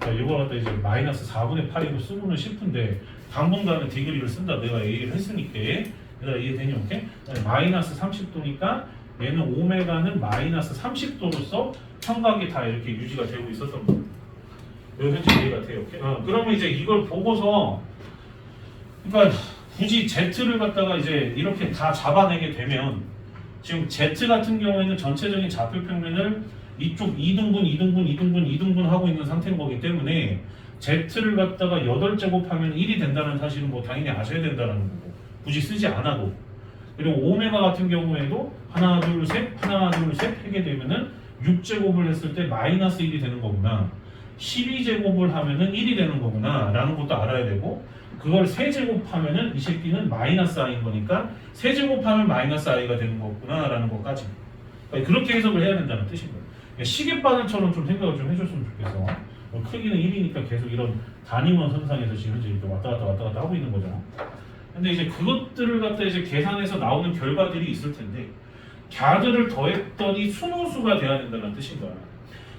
자, 이거 갖다 이제 마이너스 4분의 8이고 쓰고는 싶은데 당분간은 디그리를 쓴다 내가 얘기를 했으니까 얘들아 이해되니? 오케이? 마이너스 30도니까 얘는 오메가는 마이너스 30도로서 평각이 다 이렇게 유지가 되고 있었던 거예요. 여기 현재 이해가 돼요. 오케이? 그러면 이제 이걸 보고서 그러니까 굳이 Z를 갖다가 이제 이렇게 다 잡아내게 되면 지금 Z 같은 경우에는 전체적인 좌표 평면을 이쪽 2등분 하고 있는 상태인 거기 때문에 Z를 갖다가 8제곱하면 1이 된다는 사실은 뭐 당연히 아셔야 된다는 거고 굳이 쓰지 않아도 그리고 오메가 같은 경우에도 하나 둘 셋 하게 되면은 6제곱을 했을 때 마이너스 1이 되는 거구나 12제곱을 하면은 1이 되는 거구나 라는 것도 알아야 되고 그걸 3제곱하면은 이 새끼는 마이너스 i인 거니까 3제곱하면 마이너스 i가 되는 거구나 라는 것까지 그렇게 해석을 해야 된다는 뜻인 거예요. 시계바늘처럼 좀 생각을 좀 해줬으면 좋겠어. 크기는 1이니까 계속 이런 단위원 선상에서 지금 현재 이렇게 왔다 갔다 하고 있는 거잖아. 근데 이제 그것들을 갖다 이제 계산해서 나오는 결과들이 있을 텐데 갸들을 더했더니 순호수가 돼야 된다는 뜻인 거야.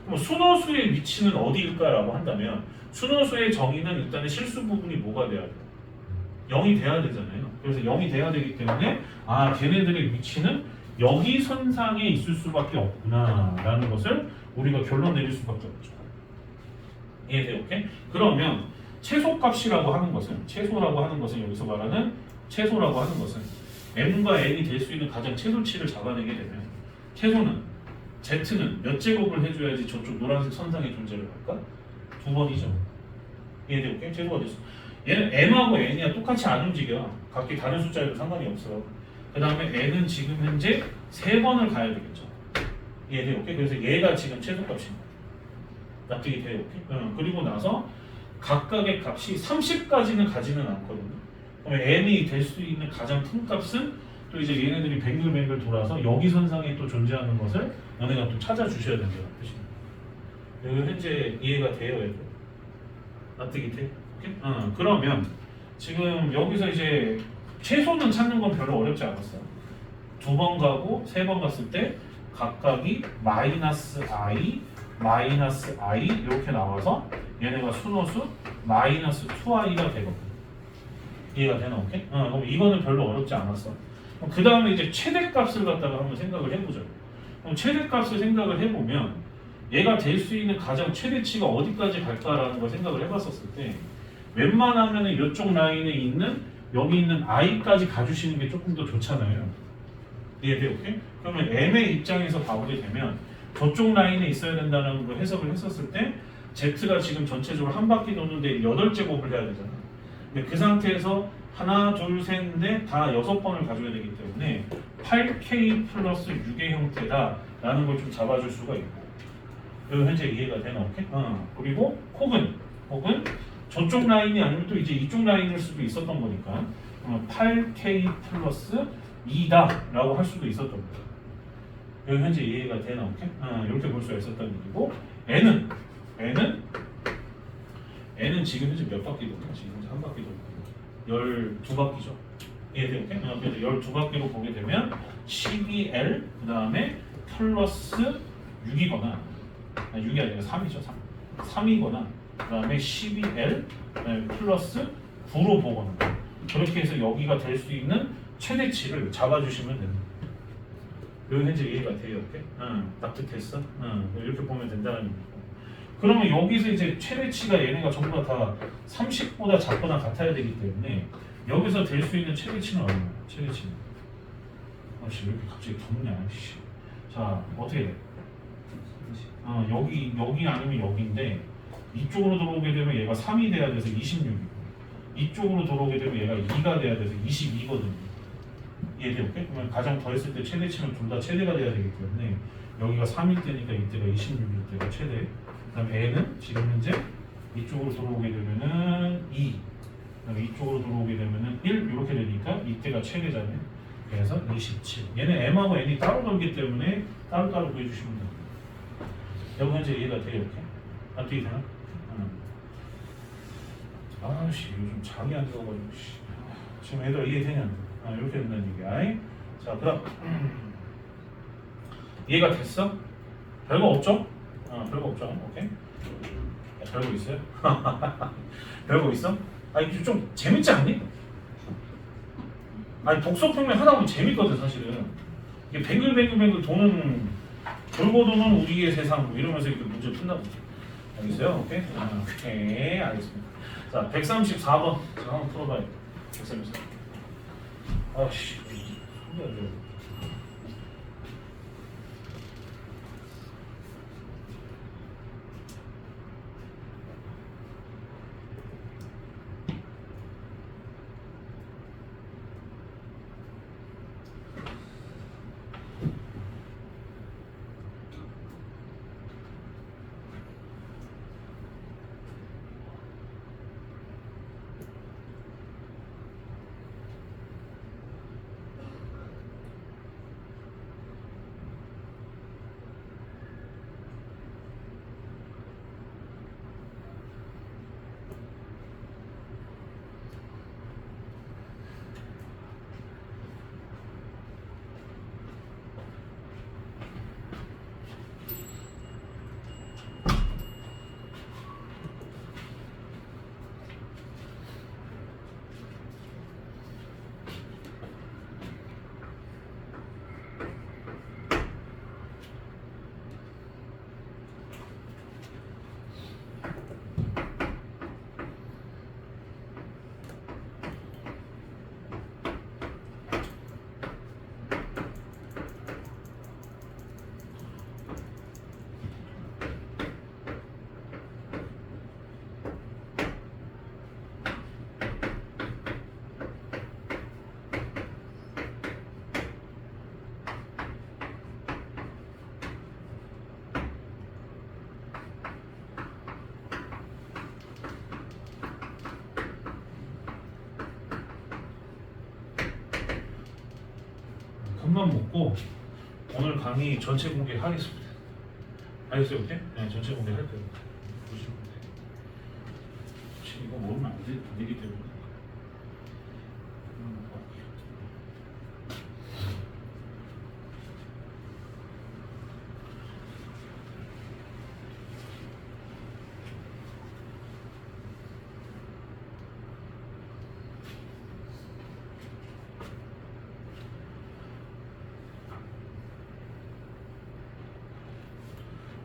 그럼 순호수의 위치는 어디일까라고 한다면 순호수의 정의는 일단은 실수 부분이 뭐가 돼야 돼? 0이 돼야 되잖아요. 그래서 0이 돼야 되기 때문에 걔네들의 위치는 여기 선상에 있을 수밖에 없구나 라는 것을 우리가 결론 내릴 수밖에 없죠. 이해돼요? 오케이? 그러면 최소값이라고 하는 것은 여기서 말하는 최소라고 하는 것은 m과 n이 될 수 있는 가장 최소치를 잡아내게 되면 최소는 z는 몇 제곱을 해줘야지 저쪽 노란색 선상에 존재를 할까? 2번이죠. 이해돼요? 오케이? 최소가 됐어. 얘는 m하고 n이야 똑같이 안 움직여. 각기 다른 숫자에도 상관이 없어요. 그 다음에 n은 지금 현재 3번을 가야 되겠죠. 이해돼요? 오케이? 그래서 얘가 지금 최소값입니다. 납득이 돼요? 오케이? 그리고 나서 각각의 값이 30까지는 가지는 않거든요. 그러면 n이 될 수 있는 가장 큰 값은 또 이제 얘네들이 뱅글뱅글 돌아서 여기 선상에 또 존재하는 것을 너네가 또 찾아주셔야 된다는 뜻입니다. 여기 현재 이해가 돼요, 얘들? 납득이 돼? 오케이? 그러면 지금 여기서 이제 최소는 찾는 건 별로 어렵지 않았어요. 2번 가고 3번 갔을 때 각각이 마이너스 i 이렇게 나와서 얘네가 순호수 마이너스 2i가 되거든. 이해가 되나? 오케이? 그럼 이거는 별로 어렵지 않았어. 그 다음에 이제 최대값을 갖다가 한번 생각을 해보자. 그럼 최대값을 생각을 해보면 얘가 될 수 있는 가장 최대치가 어디까지 갈까라는 걸 생각을 해봤었을 때 웬만하면 이쪽 라인에 있는 여기 있는 i까지 가주시는 게 조금 더 좋잖아요. 이해돼요? 오케이? 그러면 m의 입장에서 봐보게 되면 저쪽 라인에 있어야 된다는 걸 해석을 했었을 때 z가 지금 전체적으로 한 바퀴 도는데 8제곱을 해야 되잖아. 근데 그 상태에서 하나, 둘, 셋, 넷 다 6번을 가져야 되기 때문에 8k 플러스 6의 형태다 라는 걸 좀 잡아줄 수가 있고 여기 현재 이해가 되나? 오케이? 그리고 혹은 저쪽 라인이 아니면 또 이제 이쪽 라인일 수도 있었던 거니까 8k 플러스 2다 라고 할 수도 있었던 거예요. 여기 현재 이해가 되나? 오케이? 이렇게 볼 수가 있었던 얘기고 n은 지금 현재 몇 바퀴 도냐? 지금 현재 한 바퀴 돌고 12바퀴죠. 이해돼요? 오케이? 그래서 12바퀴로 보게 되면 12L 그 다음에 플러스 6이거나 6이 아니라 3이죠. 3이거나 그 다음에 12L 그 다음에 플러스 9로 보거나 그렇게 해서 여기가 될 수 있는 최대치를 잡아주시면 됩니다. 요 현재 이해가 돼요? 이렇게? 응, 납득했어? 응, 이렇게 보면 된다는 얘기고. 그러면 여기서 이제 최대치가 얘네가 전부 다 30보다 작거나 같아야 되기 때문에 여기서 될 수 있는 최대치는 얼마야? 최대치는. 아씨, 왜 이렇게 갑자기 덥냐? 씨. 자, 어떻게 돼? 여기 아니면 여기인데 이쪽으로 들어오게 되면 얘가 3이 돼야 돼서 26이고 이쪽으로 들어오게 되면 얘가 2가 돼야 돼서 22거든요. 이해돼요? 그러면 가장 더했을 때 최대치는 둘 다 최대가 돼야 되기 때문에 여기가 3일 때니까 이때가 26일 때가 최대. 그 다음에 n은 지금 현재 이쪽으로 들어오게 되면은 2, 그 다음에 이쪽으로 들어오게 되면은 1 이렇게 되니까 이때가 최대잖아요. 그래서 27. 얘는 m하고 n이 따로 돌기 때문에 따로따로 구해주시면 됩니다. 여기 현재 이해가 돼요? 이렇게? 어떻게 되나? 아씨 요즘 잠이 안 들어가지고 지금 애들 이해되냐? 이렇게 된다는 얘기야. 자 그다음 이해가 됐어? 별거 없죠? 별거 없죠? 오케이. 별거 있어요? 별거 있어? 이게 좀 재밌지 않니? 독서평면 하다 보면 재밌거든 사실은. 이게 뱅글뱅글 돌고 도는 우리의 세상 뭐 이러면서 이렇게 문제 푼다고. 알겠어요? 오케이? 오케이 알겠습니다. 자 134번 자 한번 풀어봐요. 134. 아씨 소리 안 들려. 밥만 먹고 오늘 강의 전체 공개하겠습니다. 알겠어요? 오케이? 네, 전체 공개할 거예요. 보시면 돼요. 혹시 이거 먹으면 안 되기 때문에.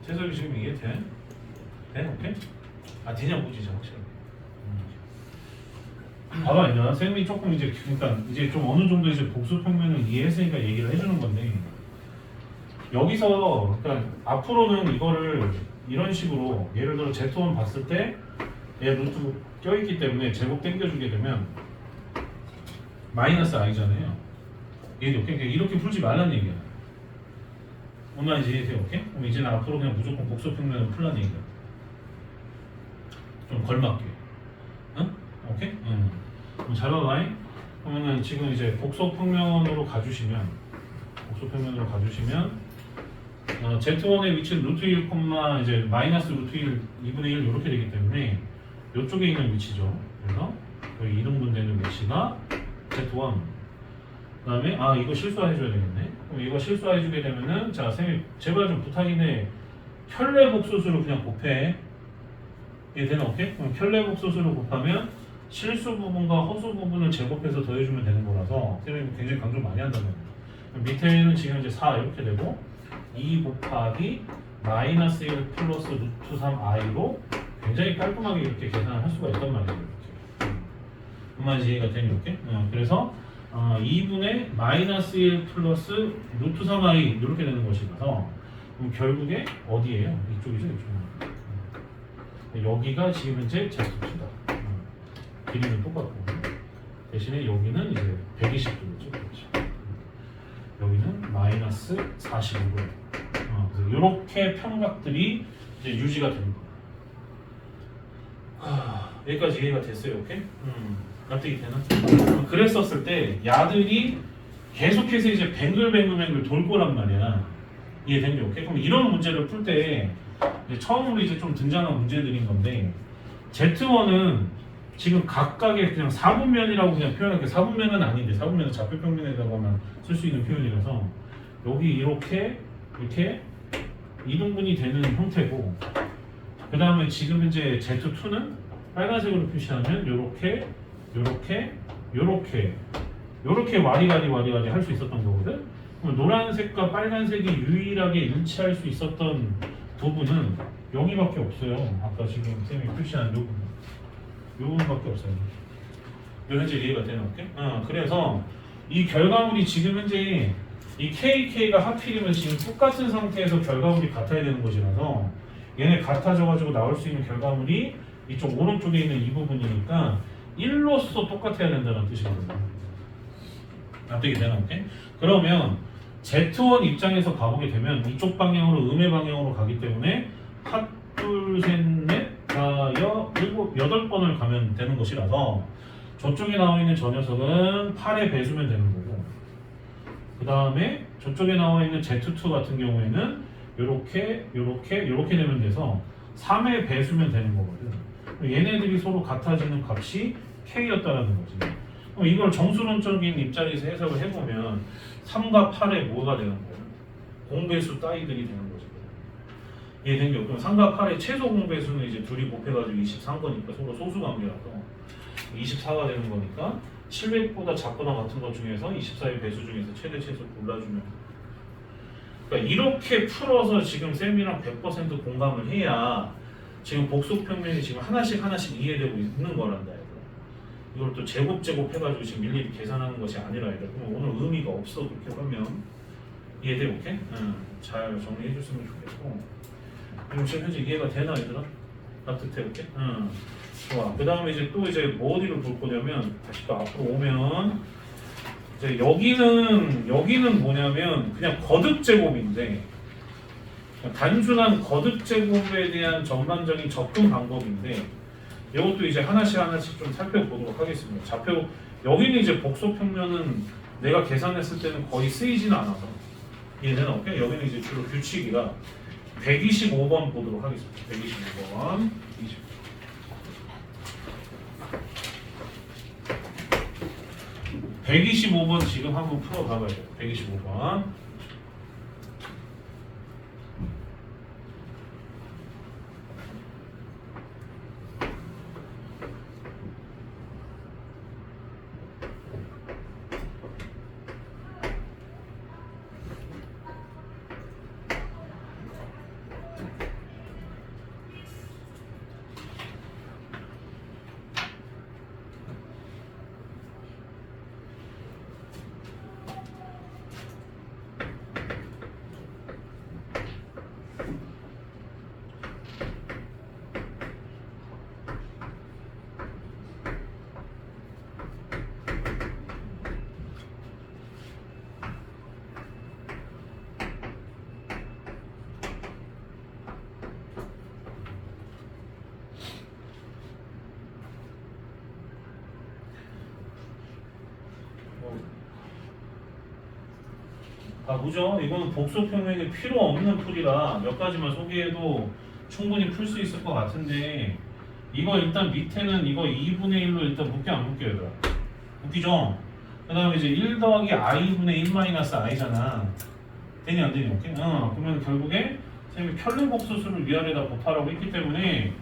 해석이 지금 이해 돼? 돼? 오케이? 되냐 보지 확실하게. 봐봐 이제 선생님이 조금 이제 그러니까 이제 좀 어느 정도 이제 복수 평면을 이해했으니까 얘기를 해주는 건데 여기서 그러니까 앞으로는 이거를 이런 식으로 예를 들어 Z1 봤을 때 얘 루트 껴있기 때문에 제곱 당겨주게 되면 마이너스 i잖아요. 얘도 그러니까 이렇게 풀지 말란 얘기야. 뭔 말인지 이해돼요? 오케이? 그럼 이제는 앞으로 그냥 무조건 복수평면을 풀란 얘기야. 좀 걸맞게. 응? 오케이? 응. 그럼 잘 봐봐. 그러면은 지금 이제 복수평면으로 가주시면 Z1의 위치는 루트 1, 이제 마이너스 루트 1, 2분의 1 이렇게 되기 때문에 이쪽에 있는 위치죠. 그래서 여기 이등분 되는 위치가 Z1. 그 다음에 이거 실수해줘야 되겠네. 그럼 이거 실수해주게 되면은 자 선생님 제발 좀 부탁인데 켤레 복소수로 그냥 곱해. 이게 되나? 오케이? 그럼 켤레 복소수로 곱하면 실수 부분과 허수 부분을 제곱해서 더해주면 되는 거라서 선생님이 굉장히 강조 많이 한다는 거예요. 밑에는 지금 이제 4 이렇게 되고 2 곱하기 마이너스 1 플러스 루트 3i로 굉장히 깔끔하게 이렇게 계산을 할 수가 있단 말이에요. 이렇게. 그만 이해가 되니 이렇게? 그래서 2분의 마이너스 1 플러스 루트 3i 이렇게 되는 것이라서 그럼 결국에 어디예요? 이쪽이죠, 이쪽. 여기가 지금 현재 제곱이다. 길이는 똑같고 대신에 여기는 이제 120도겠죠. 그렇죠. 여기는 마이너스 45도. 그래서 이렇게 평각들이 이제 유지가 되는 거예요. 여기까지 이해가 됐어요, 오케이? 납득이 되나? 그랬었을 때 야들이 계속해서 이제 뱅글뱅글 돌 거란 말이야. 이해된 게 오케이? 그럼 이런 문제를 풀 때 처음으로 이제 좀 등장한 문제들인 건데 Z1은 지금 각각의 그냥 4분면이라고 그냥 표현할게. 4분면은 아닌데 4분면은 좌표평면에다가만 쓸 수 있는 표현이라서 여기 이렇게 2등분이 되는 형태고 그 다음에 지금 이제 Z2는 빨간색으로 표시하면 요렇게 와리가리 할 수 있었던 거거든. 그럼 노란색과 빨간색이 유일하게 일치할 수 있었던 부분은 여기밖에 없어요. 아까 지금 쌤이 표시한 요 부분밖에 없어요. 요 현재 이해가 되나 볼게. 그래서 이 결과물이 지금 현재 이 KK가 하필이면 지금 똑같은 상태에서 결과물이 같아야 되는 것이라서 얘네 같아져가지고 나올 수 있는 결과물이 이쪽 오른쪽에 있는 이 부분이니까 1로서 똑같아야 된다는 뜻이거든요. 납득이 되나 볼게. 그러면 Z1 입장에서 가보게 되면 이쪽 방향으로 음의 방향으로 가기 때문에 핫, 둘, 셋, 넷, 다여, 일곱, 8번을 가면 되는 것이라서 저쪽에 나와 있는 저 녀석은 8의 배수면 되는 거고 그 다음에 저쪽에 나와 있는 Z2 같은 경우에는 요렇게 되면 돼서 3의 배수면 되는 거거든. 얘네들이 서로 같아지는 값이 K였다라는 거지. 그럼 이걸 정수론적인 입장에서 해석을 해보면 3과 8의 뭐가 되는 거예요? 공배수 따위들이 되는 거지. 이해된 게 없고 3과 8의 최소 공배수는 이제 둘이 곱해가지고 23거니까 서로 소수관계라서 24가 되는 거니까 700보다 작거나 같은 것 중에서 24의 배수 중에서 최대 최소 골라주면 그러니까 이렇게 풀어서 지금 쌤이랑 100% 공감을 해야 지금 복속평면이 지금 하나씩 이해되고 있는 거란다. 이걸 또 제곱 해가지고 지금 일일이 계산하는 것이 아니라 그럼 오늘 의미가 없어. 그렇게 하면 이해돼? 오케이? 잘 정리해 줬으면 좋겠고 그럼 지금 현재 이해가 되나 얘들아? 따뜻해? 오케이? 좋아. 그 다음에 이제 또 이제 뭐 어디를 볼 거냐면 다시 또 앞으로 오면 이제 여기는 뭐냐면 그냥 거듭 제곱인데 단순한 거듭 제곱에 대한 전반적인 접근 방법인데 이것도 이제 하나씩 좀 살펴보도록 하겠습니다. 좌표 여기는 이제 복소평면은 내가 계산했을 때는 거의 쓰이지는 않아서 얘는 오케이? 여기는 이제 주로 규칙이라 125번 보도록 하겠습니다. 125번 125번 지금 한번 풀어봐봐야 돼요. 125번 보죠. 이거는 복소평면이 필요 없는 풀이라 몇 가지만 소개해도 충분히 풀 수 있을 것 같은데 이거 일단 밑에는 이거 2분의 1로 일단 묶여 안 묶여요 얘들아? 묶이죠? 그 다음에 이제 1 더하기 i분의 1 마이너스 i잖아. 되니 안 되니? 오케이? 그러면 결국에 선생님이 켤레 복소수를 위아래다 곱하라고 했기 때문에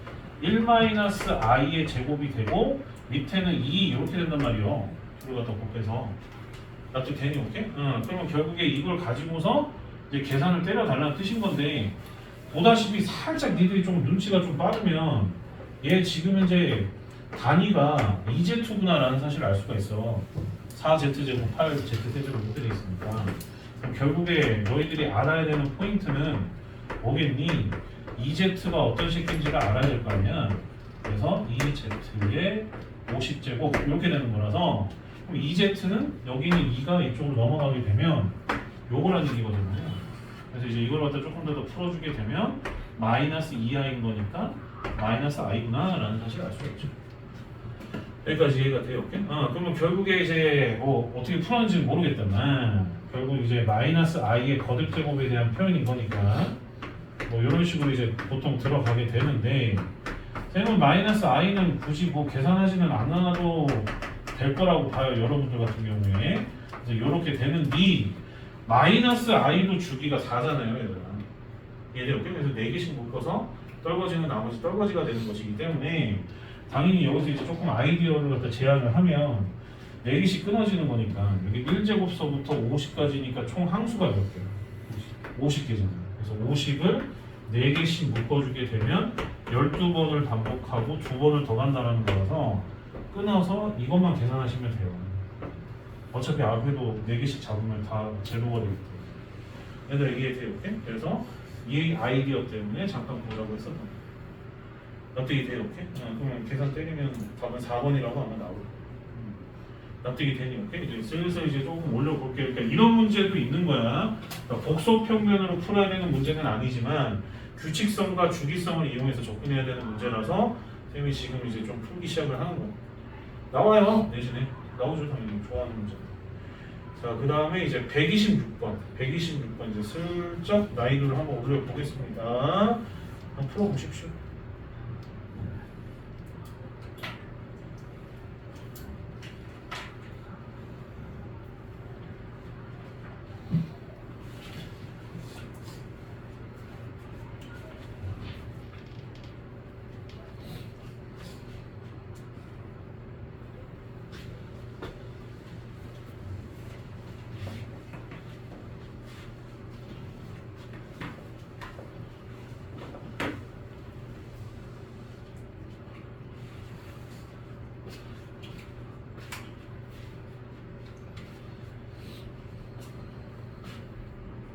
1 3-i의 제곱이 되고 밑에는 2 이렇게 된단 말이에요. 이걸 갖다 곱해서 납득되니 오케이? 그러면 결국에 이걸 가지고서 이제 계산을 때려달라는 뜻인 건데 보다시피 살짝 니들이 좀 눈치가 좀 빠르면 얘 지금 이제 단위가 2Z구나라는 사실을 알 수가 있어. 4Z제곱, 8Z제곱 이렇게 돼 있으니까. 그럼 결국에 너희들이 알아야 되는 포인트는 뭐겠니? 2Z가 어떤 식인지를 알아야 될 거 아니야. 그래서 2Z의 50제곱 이렇게 되는 거라서 그럼 2Z는 여기는 2가 이쪽으로 넘어가게 되면 요거라는 얘기거든요. 그래서 이제 이걸 갖다 조금 더 풀어주게 되면 마이너스 2i인 거니까 마이너스 i구나 라는 사실을 알 수가 있죠. 여기까지 이해가 돼요? 오케이? 그러면 결국에 이제 뭐 어떻게 풀었는지는 모르겠다만 결국 이제 마이너스 i의 거듭 제곱에 대한 표현인 거니까 뭐 이런 식으로 이제 보통 들어가게 되는데 선생님은 마이너스 i는 굳이 뭐 계산하지는 않아도 될 거라고 봐요. 여러분들 같은 경우에. 그래서 이렇게 되는데 마이너스 i도 주기가 4잖아요. 얘들아. 얘들 이렇게 그래서 4개씩 묶어서 떨궈지는 나머지 떨궈지가 되는 것이기 때문에 당연히 여기서 이제 조금 아이디어를 갖다 제안을 하면 4개씩 끊어지는 거니까 여기 1제곱서부터 50까지니까 총 항수가 몇 개요? 50개잖아요. 그래서 50을 4개씩 묶어주게 되면 12번을 반복하고 2번을 더 간다는 거라서 끊어서 이것만 계산하시면 돼요. 어차피 앞에도 4개씩 잡으면 다 제로가 되기 때문에 얘들 이해돼요? 오케이? 그래서 이 아이디어 때문에 잠깐 보자고 했었던 거예요. 납득이 돼요? 오케이? 그러면 계산 때리면 답은 4번이라고 아마 나오고 납득이 되니? 오케이? 이제 슬슬 이제 조금 올려볼게요. 그러니까 이런 문제도 있는 거야. 그러니까 복소평면으로 풀어야 되는 문제는 아니지만 규칙성과 주기성을 이용해서 접근해야 되는 문제라서 쌤이 지금 이제 좀 풀기 시작을 하는 거예요. 나와요. 내신에 나오죠. 당연히 좋아하는 문제. 자, 그 다음에 이제 126번 이제 슬쩍 난이도를 한번 올려보겠습니다. 한번 풀어보십시오.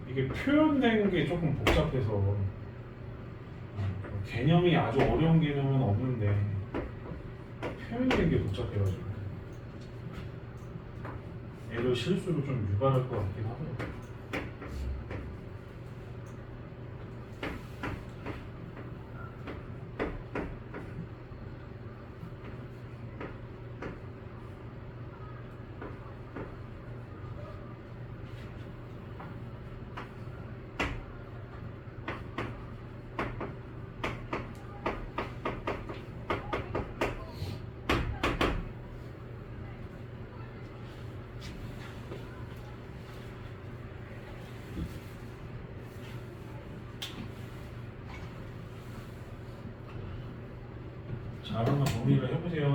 이게 표현된 게 조금 복잡해서 개념이 아주 어려운 개념은 없는데 표현된 게 복잡해가지고 애를 실수로 좀 유발할 것 같긴 하더라고요. 자, 한번 정리를 해보세요.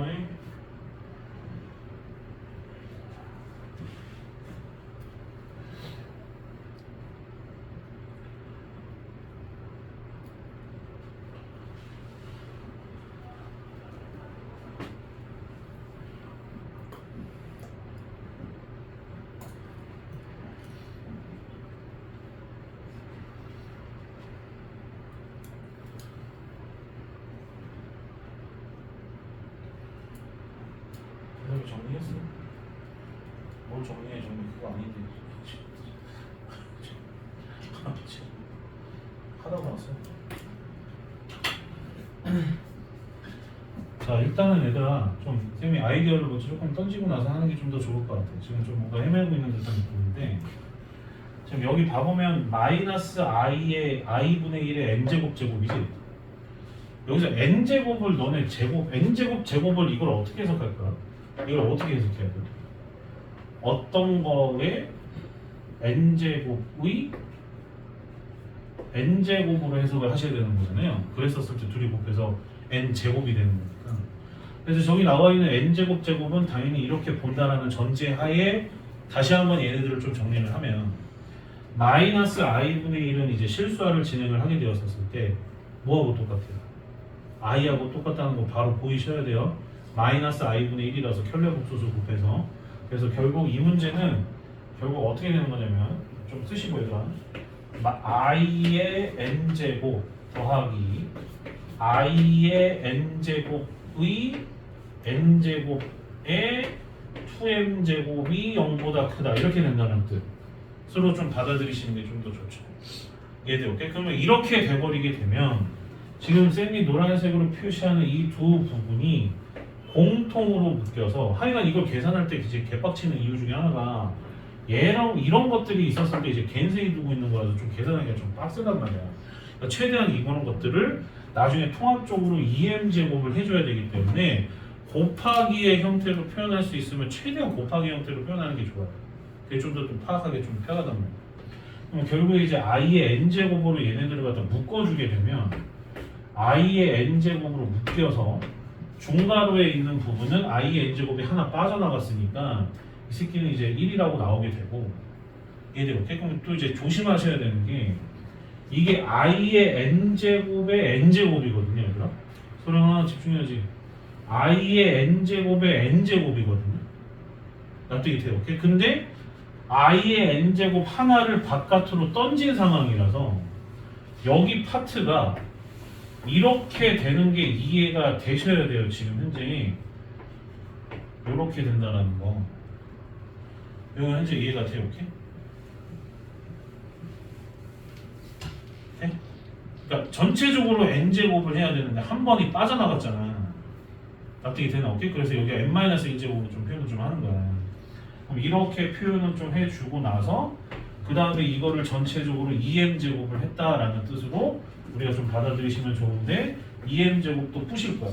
정리했어. 뭘 정리해 정리 그거 아닌데. 하다가 왔어. 자, 일단은 얘들아 좀 쌤이 아이디어를 먼저 조금 던지고 나서 하는 게 좀 더 좋을 것 같아. 지금 좀 뭔가 헤매고 있는 듯한 느낌인데 지금 여기 봐보면 마이너스 i의 i분의 1의 n제곱 제곱이지. 여기서 n제곱을 너네 제곱 n제곱 제곱을 이걸 어떻게 해석할 거야? 이걸 어떻게 해석해야 돼? 어떤 거에 n제곱의 n제곱으로 해석을 하셔야 되는 거잖아요. 그랬었을 때 둘이 곱해서 n 제곱이 되는 거니까. 그래서 저기 나와 있는 n 제곱 제곱은 당연히 이렇게 본다라는 전제 하에 다시 한번 얘네들을 좀 정리를 하면 마이너스 i분의 1은 이제 실수화를 진행을 하게 되었었을 때 뭐하고 똑같아요? i하고 똑같다는 거 바로 보이셔야 돼요. 마이너스 i분의 1이라서 켤레 복소수 곱해서. 그래서 결국 이 문제는 결국 어떻게 되는 거냐면 좀 쓰시고 얘들아 i의 n제곱 더하기 i의 n제곱의 n제곱의 2m제곱이 0보다 크다 이렇게 된다는 뜻으로 좀 받아들이시는 게 좀 더 좋죠. 이해돼요? 오케이? 그러면 이렇게 돼버리게 되면 지금 쌤이 노란색으로 표시하는 이 두 부분이 공통으로 묶여서 하여간 이걸 계산할 때 이제 개빡치는 이유 중에 하나가 얘랑 이런 것들이 있었을 때 이제 갠색이 두고 있는 거라서 좀 계산하기가 좀 빡세단 말이야. 그러니까 최대한 이거는 것들을 나중에 통합적으로 2m제곱을 해줘야 되기 때문에 곱하기의 형태로 표현할 수 있으면 최대한 곱하기 형태로 표현하는 게 좋아요. 그게 좀 더 좀 파악하기 좀 편하단 말이야. 그럼 결국에 이제 i의 n제곱으로 얘네들을 갖다 묶어주게 되면 i의 n제곱으로 묶여서 중괄호에 있는 부분은 i의 n제곱이 하나 빠져나갔으니까 이 새끼는 이제 1이라고 나오게 되고 얘들 그럼 또 이제 조심하셔야 되는 게 이게 i의 n제곱의 n제곱이거든요 얘들아. 소령 하나 집중해야지. i의 n제곱의 n제곱이거든요. 납득이 돼요. 오케이? 근데 i의 n제곱 하나를 바깥으로 던진 상황이라서 여기 파트가 이렇게 되는 게 이해가 되셔야 돼요. 지금 현재 이렇게 된다는 거. 이거 현재 이해가 돼요. 오케이? 오케이? 그러니까 전체적으로 n제곱을 해야 되는데 한 번이 빠져나갔잖아. 납득이 되나? 오케이? 그래서 여기 n-1제곱으로 좀 표현을 좀 하는 거야. 그럼 이렇게 표현을 좀 해주고 나서 그 다음에 이거를 전체적으로 2m제곱을 했다라는 뜻으로 우리가 좀 받아들이시면 좋은데 2m제곱도 부실 거야.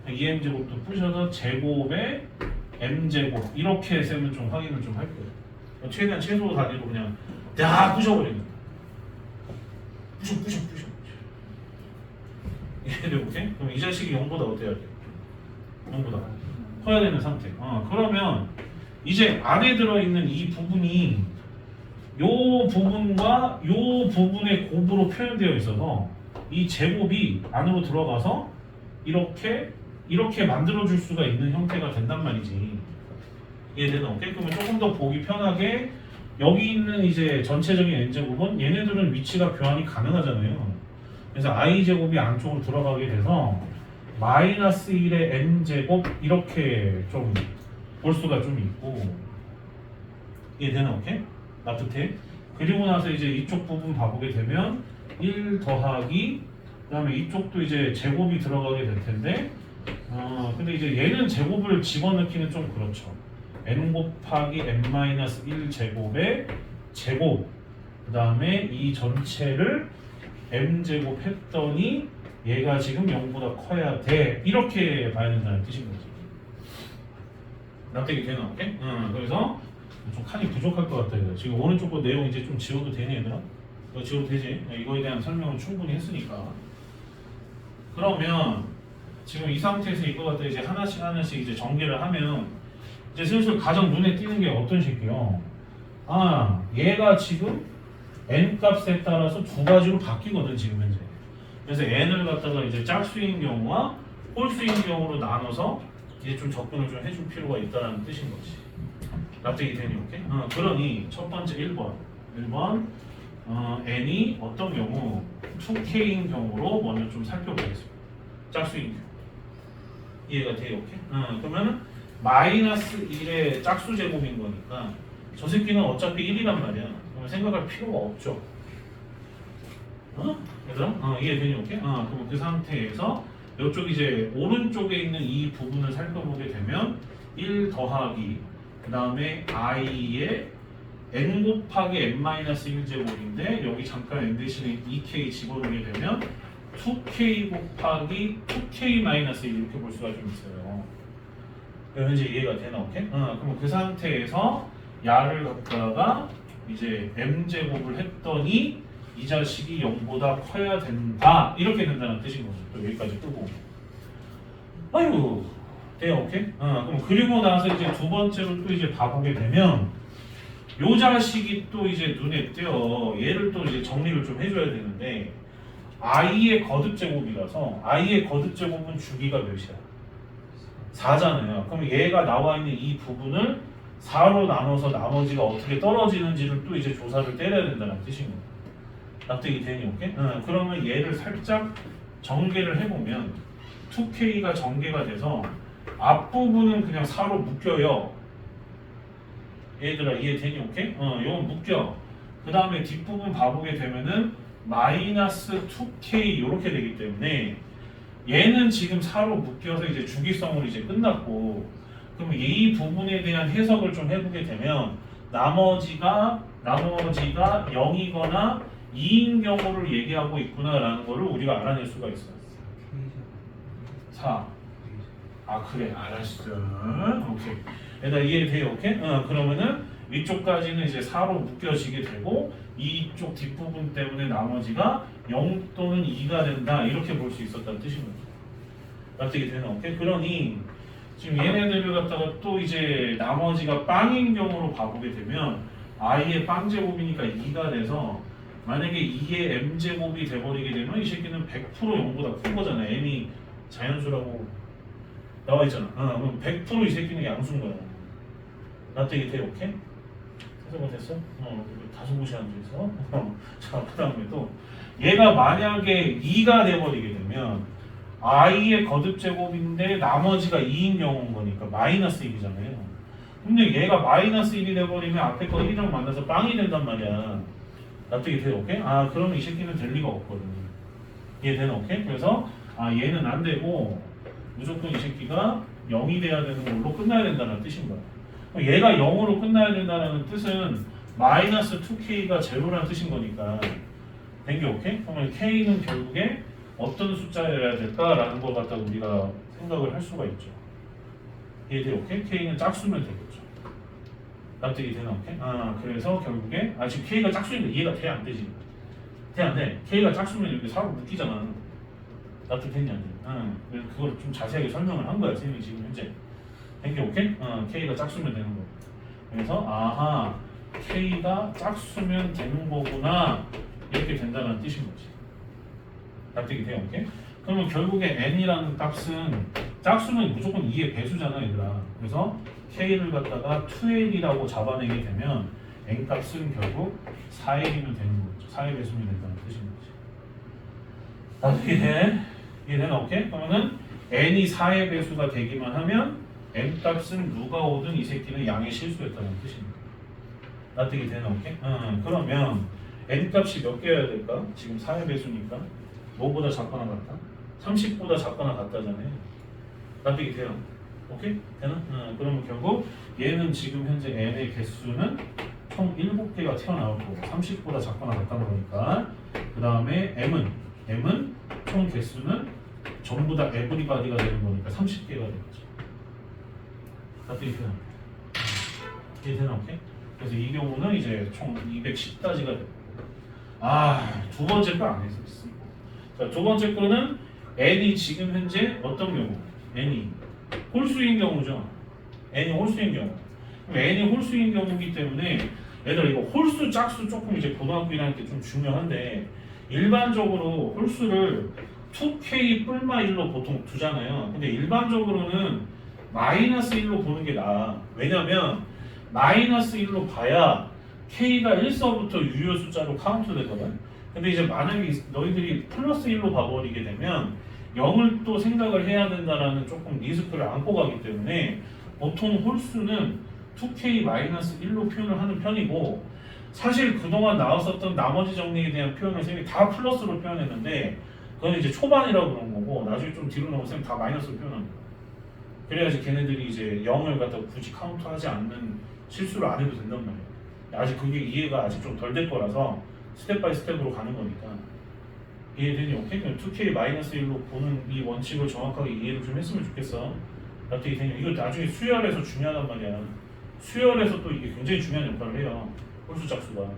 2m제곱도 부셔서 제곱에 m제곱 이렇게 세면 좀 확인을 좀 할 거예요. 최대한 최소 단위로 그냥 다 부셔버리는 거야. 부셔. 이해돼요? 오케이? 그럼 이 자식이 0보다 어때야 돼? 0보다 커야 되는 상태. 그러면 이제 안에 들어있는 이 부분이 요 부분과 요 부분의 곱으로 표현되어 있어서 이 제곱이 안으로 들어가서 이렇게 만들어줄 수가 있는 형태가 된단 말이지. 이해되나? 오케이? 그러면 조금 더 보기 편하게 여기 있는 이제 전체적인 n제곱은 얘네들은 위치가 교환이 가능하잖아요. 그래서 i제곱이 안쪽으로 들어가게 돼서 마이너스 1의 n제곱 이렇게 좀 볼 수가 좀 있고. 이해되나? 오케이? 납득해? 그리고 나서 이제 이쪽 부분 봐보게 되면 1 더하기 그 다음에 이쪽도 이제 제곱이 들어가게 될 텐데 근데 이제 얘는 제곱을 집어넣기는 좀 그렇죠. n 곱하기 n-1 제곱의 제곱 그 다음에 이 전체를 m제곱 했더니 얘가 지금 0보다 커야 돼 이렇게 봐야 된다는 뜻인 거지. 납득이 되나? 오케이? 그래서 좀 칸이 부족할 것 같다. 이거. 지금 오른쪽 거 내용 이제 좀 지워도 되니 얘들아? 이거 지워도 되지? 이거에 대한 설명을 충분히 했으니까. 그러면 지금 이 상태에서 이거 갖다 이제 하나씩 이제 전개를 하면 이제 슬슬 가장 눈에 띄는 게 어떤 식이요? 얘가 지금 n 값에 따라서 두 가지로 바뀌거든 지금 현재. 그래서 n을 갖다가 이제 짝수인 경우와 홀수인 경우로 나눠서 이제 좀 접근을 좀 해줄 필요가 있다는 뜻인 거지. 납득이 되니? 오케이? 그러니 첫 번째 1번 n이 어떤 경우 2k인 경우로 먼저 좀 살펴보겠습니다. 짝수인 경우 이해가 돼요? 오케이? 그러면 마이너스 1의 짝수 제곱인 거니까 저 새끼는 어차피 1이란 말이야. 그러면 생각할 필요가 없죠. 얘들아? 이해되니? 오케이? 그럼 그 상태에서 이쪽 이제 오른쪽에 있는 이 부분을 살펴보게 되면 1 더하기 그 다음에 i의 n 곱하기 n-1 제곱인데 여기 잠깐 n 대신에 2k 집어넣게 되면 2k 곱하기 2k-1 이렇게 볼 수가 좀 있어요. 현재 이해가 되나? 오케이? 그럼 그 상태에서 야를 갖다가 이제 m제곱을 했더니 이 자식이 0보다 커야 된다 이렇게 된다는 뜻인 거죠. 또 여기까지 끄고 아유, 돼요, 오케이? 그럼 그리고 나서 이제 두 번째로 또 이제 봐보게 되면 요 자식이 또 이제 눈에 띄어. 얘를 또 이제 정리를 좀 해줘야 되는데 i의 거듭 제곱이라서 i의 거듭 제곱은 주기가 몇이야? 4잖아요. 그럼 얘가 나와 있는 이 부분을 4로 나눠서 나머지가 어떻게 떨어지는지를 또 이제 조사를 때려야 된다는 뜻인 거예요. 납득이 되니 오케이? 그러면 얘를 살짝 전개를 해보면 2K가 전개가 돼서 앞부분은 그냥 4로 묶여요. 얘들아 이해되니 오케이? 이건 묶여. 그 다음에 뒷부분 봐보게 되면은 마이너스 2K 이렇게 되기 때문에 얘는 지금 4로 묶여서 이제 주기성으로 이제 끝났고, 그러면 이 부분에 대한 해석을 좀 해보게 되면 나머지가 0이거나 2인 경우를 얘기하고 있구나라는 거를 우리가 알아낼 수가 있어요. 4. 아 그래 알았어. 오케이. 얘들아 이해돼요? 오케이? 그러면은 위쪽까지는 이제 4로 묶여지게 되고 이쪽 뒷부분 때문에 나머지가 0 또는 2가 된다 이렇게 볼 수 있었다는 뜻인 거죠. 납득이 되나? 오케이? 그러니 지금 얘네들을 갖다가 또 이제 나머지가 빵인 경우로 봐보게 되면 i의 빵 제곱이니까 2가 돼서 만약에 2의 m 제곱이 돼버리게 되면 이 새끼는 100% 0보다 큰 거잖아. m이 자연수라고 나와 있잖아. 그럼 100% 이 새끼는 양수인 거야. 납득이 돼? 오케이? 해석은 됐어? 다소 곳이 앉아있어. 자, 그 다음에 또 얘가 만약에 2가 돼버리게 되면 i의 거듭 제곱인데 나머지가 2인 경우인 거니까 마이너스 1이잖아요. 근데 얘가 마이너스 1이 돼버리면 앞에 거 1이랑 만나서 빵이 된단 말이야. 납득이 돼? 오케이? 그러면 이 새끼는 될 리가 없거든. 이해되나? 오케이? 그래서 얘는 안 되고 무조건 이 새끼가 0이 돼야 되는 걸로 끝나야 된다는 뜻인 거야. 얘가 0으로 끝나야 된다는 뜻은 마이너스 2K가 제로라는 뜻인 거니까 된 게 오케이? 그러면 K는 결국에 어떤 숫자여야 될까라는 걸 갖다가 우리가 생각을 할 수가 있죠. 이해돼? 오케이? K는 짝수면 되겠죠. 납득이 되나? 오케이? 그래서 결국에 지금 K가 짝수인데 이해가 돼? 안 되지? 돼? 안 돼? K가 짝수면 이렇게 4로 묶이잖아. 납득됐냐? 그래서 그걸 좀 자세하게 설명을 한 거야, 선생님이 지금 현재. 된 게 오케이? K가 짝수면 되는 거. 그래서 K가 짝수면 되는 거구나 이렇게 된다는 뜻인 거지. 납득이 돼요, 오케이? 그러면 결국에 n이라는 값은 짝수는 무조건 2의 배수잖아, 얘들아. 그래서 K를 갖다가 2L이라고 잡아내게 되면 n 값은 결국 4L이면 되는 거죠. 4의 배수면 된다는 뜻인 거지. 납득이 돼? 이해되나? 오케이? 그러면은 n이 4의 배수가 되기만 하면 n 값은 누가 오든 이 새끼는 양의 실수였다는 뜻입니다. 납득이 되나? 오케이? 그러면 n 값이 몇 개여야 될까? 지금 4의 배수니까 뭐보다 작거나 같다? 30보다 작거나 같다잖아요. 납득이 돼요? 오케이? 되나? 그러면 결국 얘는 지금 현재 n의 개수는 총 7개가 튀어나올 거고 30보다 작거나 같다는 거니까 그 다음에 m은 총 개수는 전부 다 에브리바디가 되는 거니까 30개가 되겠죠. 납득이 되나? 이해되나? 오케이? 그래서 이 경우는 이제 총 210까지가 되고 두 번째 거 안 했었어. 자, 두 번째 거는 n이 지금 현재 어떤 경우? n이 홀수인 경우죠. n이 홀수인 경우. 그럼 n이 홀수인 경우이기 때문에 얘들아 이거 홀수 짝수 조금 이제 고등학교 1학년 때 좀 중요한데 일반적으로 홀수를 2K 뿔마 1로 보통 두잖아요. 근데 일반적으로는 마이너스 1로 보는 게 나아. 왜냐면 마이너스 1로 봐야 K가 1서부터 유효 숫자로 카운트 되거든. 근데 이제 만약에 너희들이 플러스 1로 봐버리게 되면 0을 또 생각을 해야 된다라는 조금 리스크를 안고 가기 때문에 보통 홀수는 2K-1로 표현을 하는 편이고 사실 그동안 나왔었던 나머지 정리에 대한 표현을 쌤이 다 플러스로 표현했는데 그건 이제 초반이라고 그런 거고 나중에 좀 뒤로 넘어서 쌤 다 마이너스로 표현합니다. 그래야지 걔네들이 이제 0을 갖다 굳이 카운트하지 않는 실수를 안 해도 된단 말이에요. 아직 그게 이해가 아직 좀 덜 될 거라서 스텝 바이 스텝으로 가는 거니까 이해되니? 오케이? 2K-1로 보는 이 원칙을 정확하게 이해를 좀 했으면 좋겠어. 납득이 되니? 이걸 나중에 수열에서 중요하단 말이야. 수열에서 또 이게 굉장히 중요한 역할을 해요. 홀수 짝수가.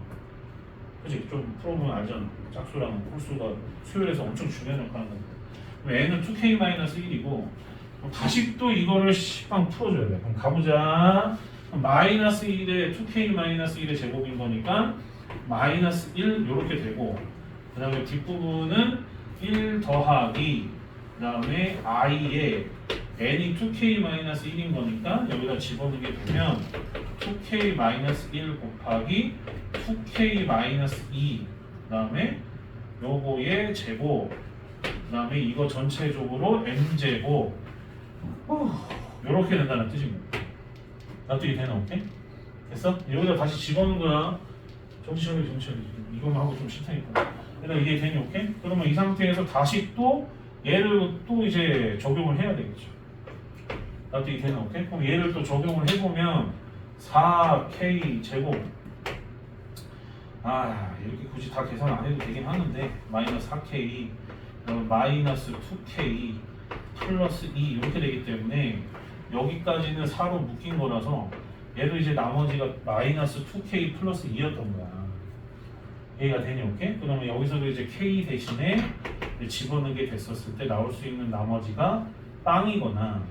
그치? 좀 풀어보면 알잖아. 짝수랑 홀수가 수열에서 엄청 중요한 역할을 하는 거야. n은 2K-1이고 그럼 다시 또 이거를 식빵 풀어줘야 돼. 그럼 가보자. 그럼 마이너스 1에 2k 마이너스 1의 제곱인 거니까 마이너스 1 이렇게 되고, 그 다음에 뒷부분은 1 더하기, 그 다음에 i에 n이 2k 마이너스 1인 거니까 여기다 집어넣게 되면 2k 마이너스 1 곱하기 2k 마이너스 2, 그 다음에 요거의 제곱, 그 다음에 이거 전체적으로 m제곱, 요렇게 된다는 뜻입니다. 납득이 되나? 오케이? 됐어? 여기다 다시 집어넣는 거야. 정치적이 이거만 하고 좀 싫다니까. 그러니까 이게 되니? 오케이? 그러면 이 상태에서 다시 또 얘를 또 이제 적용을 해야 되겠죠. 납득이 되나? 오케이? 그럼 얘를 또 적용을 해보면 4k 제곱, 이렇게 굳이 다 계산 안 해도 되긴 하는데 마이너스 4k, 마이너스 2k 플러스 2 이렇게 되기 때문에 여기까지는 4로 묶인 거라서 얘도 이제 나머지가 마이너스 2k 플러스 2였던 거야. 얘가 되니? 오케이? 그러면 여기서도 이제 k 대신에 집어넣게 됐었을 때 나올 수 있는 나머지가 빵이거나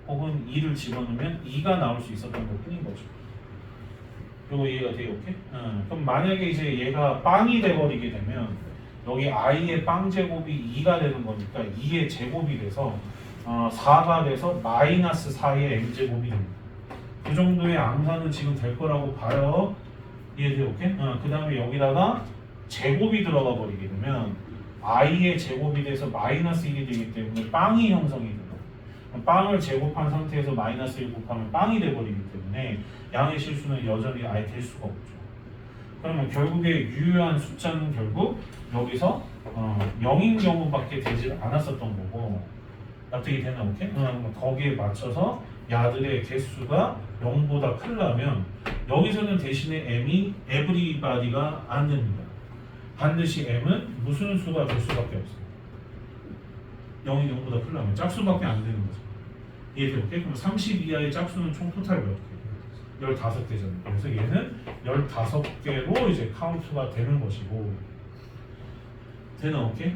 혹은 2를 집어넣으면 2가 나올 수 있었던 것 뿐인 거죠. 요거 이해가 돼요? 오케이? 그럼 만약에 이제 얘가 빵이 돼버리게 되면 여기 i의 빵 제곱이 2가 되는 거니까 2의 제곱이 돼서 4가 돼서 마이너스 4의 m제곱이 됩니다. 그 정도의 암산은 지금 될 거라고 봐요. 이해돼요? 오케이? 그 다음에 여기다가 제곱이 들어가 버리게 되면 i의 제곱이 돼서 마이너스 1이 되기 때문에 빵이 형성이 됩니다. 빵을 제곱한 상태에서 마이너스 1 곱하면 빵이 돼버리기 때문에 양의 실수는 여전히 아예 될 수가 없죠. 그러면 결국에 유효한 숫자는 결국 여기서 0인 경우밖에 되지 않았었던 거고, 납득이 되나? 오케이? 거기에 맞춰서 야들의 개수가 0보다 크려면 여기서는 대신에 m이 everybody가 안 됩니다. 반드시 m은 무슨 수가 될 수밖에 없어요. 0이 0보다 크려면 짝수밖에 안 되는 거죠. 이해돼요? 오케이? 그럼 30 이하의 짝수는 총 토탈 몇 개? 15개잖아요. 그래서 얘는 15개로 이제 카운트가 되는 것이고, 되나? 오케이?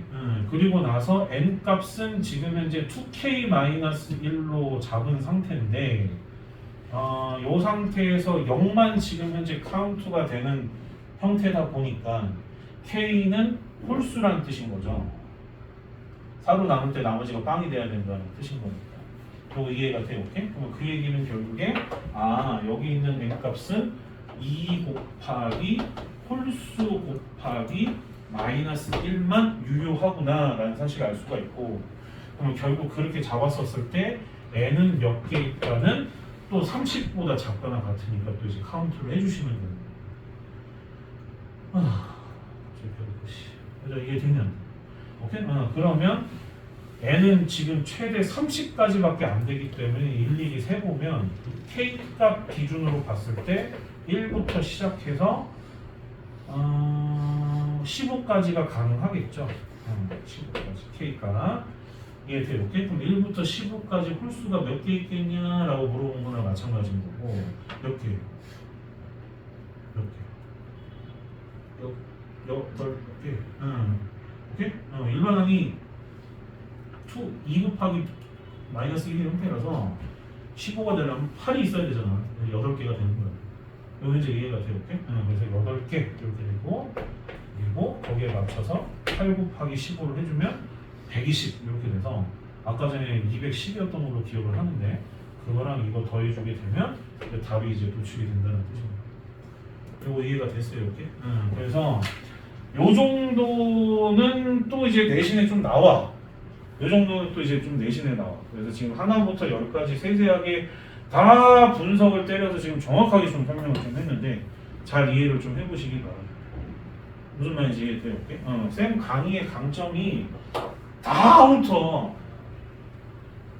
그리고 나서 n 값은 지금 현재 2k-1로 잡은 상태인데 이 상태에서 0만 지금 현재 카운트가 되는 형태다 보니까 k는 홀수라는 뜻인 거죠. 4로 나눌 때 나머지가 빵이 돼야 된다는 뜻인 거니까. 그거 이해가 돼요? 오케이? 그러면 그 얘기는 결국에 여기 있는 n 값은 2 곱하기 홀수 곱하기 마이너스 1만 유효하구나 라는 사실을 알 수가 있고, 그러면 결국 그렇게 잡았었을 때 n은 몇 개일까는 또 30보다 작거나 같으니까 또 이제 카운트를 해주시면 됩니다. 그래서 이게 되면 오케이? 그러면 n은 지금 최대 30까지밖에 안 되기 때문에 일일이 세보면 k 값 기준으로 봤을 때 1부터 시작해서 15까지가 가능하겠죠. 15까지 K가 이해돼요? 오케이? 그럼 1부터 15까지 홀수가 몇 개 있겠냐라고 물어본 거나 마찬가지인 거고, 몇 개? 몇 개? 8개. 오케이? 일반항이 2 곱하기 마이너스 1의 형태라서 15가 되려면 8이 있어야 되잖아. 8개가 되는 거야. 이거 이제 이해가 돼요? 오케이? 그래서 8개 이렇게 되고, 그리고 거기에 맞춰서 8 곱하기 15를 해주면 120 이렇게 돼서 아까 전에 210이었던 걸로 기억을 하는데 그거랑 이거 더해주게 되면 답이 이제 도출이 된다는 뜻입니다. 이거 이해가 됐어요? 이렇게? 그래서 요 정도는 또 이제 내신에 좀 나와. 요 정도는 또 이제 좀 내신에 나와. 그래서 지금 하나부터 10까지 세세하게 다 분석을 때려서 지금 정확하게 좀 설명을 좀 했는데 잘 이해를 좀 해보시기 바랍니다. 무슨 말인지 이해돼요? 쌤 강의의 강점이 다 훑어.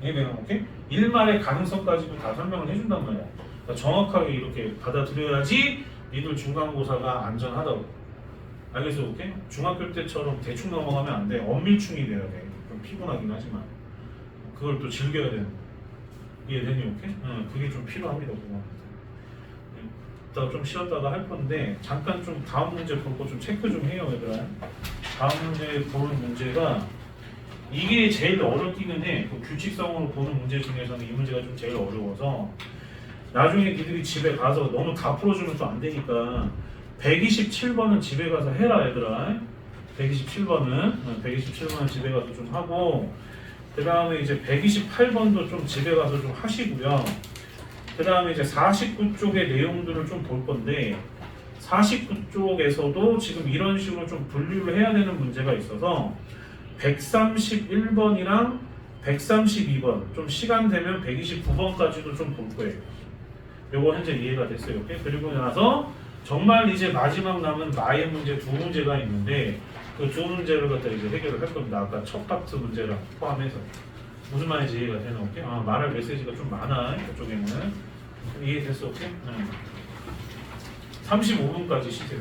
이해되나? 오케이? 일말의 가능성까지도 다 설명을 해준단 말이야. 그러니까 정확하게 이렇게 받아들여야지 니들 중간고사가 안전하다고. 알겠어? 오케이? 중학교 때처럼 대충 넘어가면 안 돼. 엄밀충이 돼야 돼. 좀 피곤하긴 하지만 그걸 또 즐겨야 되는 거야. 이해되니? 오케이? 그게 좀 필요합니다. 이따 좀 쉬었다가 할 건데 잠깐 좀 다음 문제 볼 거 좀 체크 좀 해요, 얘들아. 다음 문제 보는 문제가 이게 제일 어렵기는 해. 그 규칙성으로 보는 문제 중에서는 이 문제가 좀 제일 어려워서 나중에 니들이 집에 가서 너무 다 풀어주면 또 안 되니까 127번은 집에 가서 해라 얘들아. 127번은 집에 가서 좀 하고 그 다음에 이제 128번도 좀 집에 가서 좀 하시고요. 그 다음에 이제 49쪽의 내용들을 좀 볼 건데 49쪽에서도 지금 이런 식으로 좀 분류를 해야 되는 문제가 있어서 131번이랑 132번 좀 시간 되면 129번까지도 좀 볼 거예요. 요거 현재 이해가 됐어요. 오케이? 그리고 나서 정말 이제 마지막 남은 나의 문제 두 문제가 있는데 그 두 문제를 갖다 이제 해결을 할 겁니다. 아까 첫 파트 문제랑 포함해서 무슨 말인지 이해가 되나? 오케이? 말할 메시지가 좀 많아 그쪽에는 이해됐어? 오케이? 35분까지 쉬세요.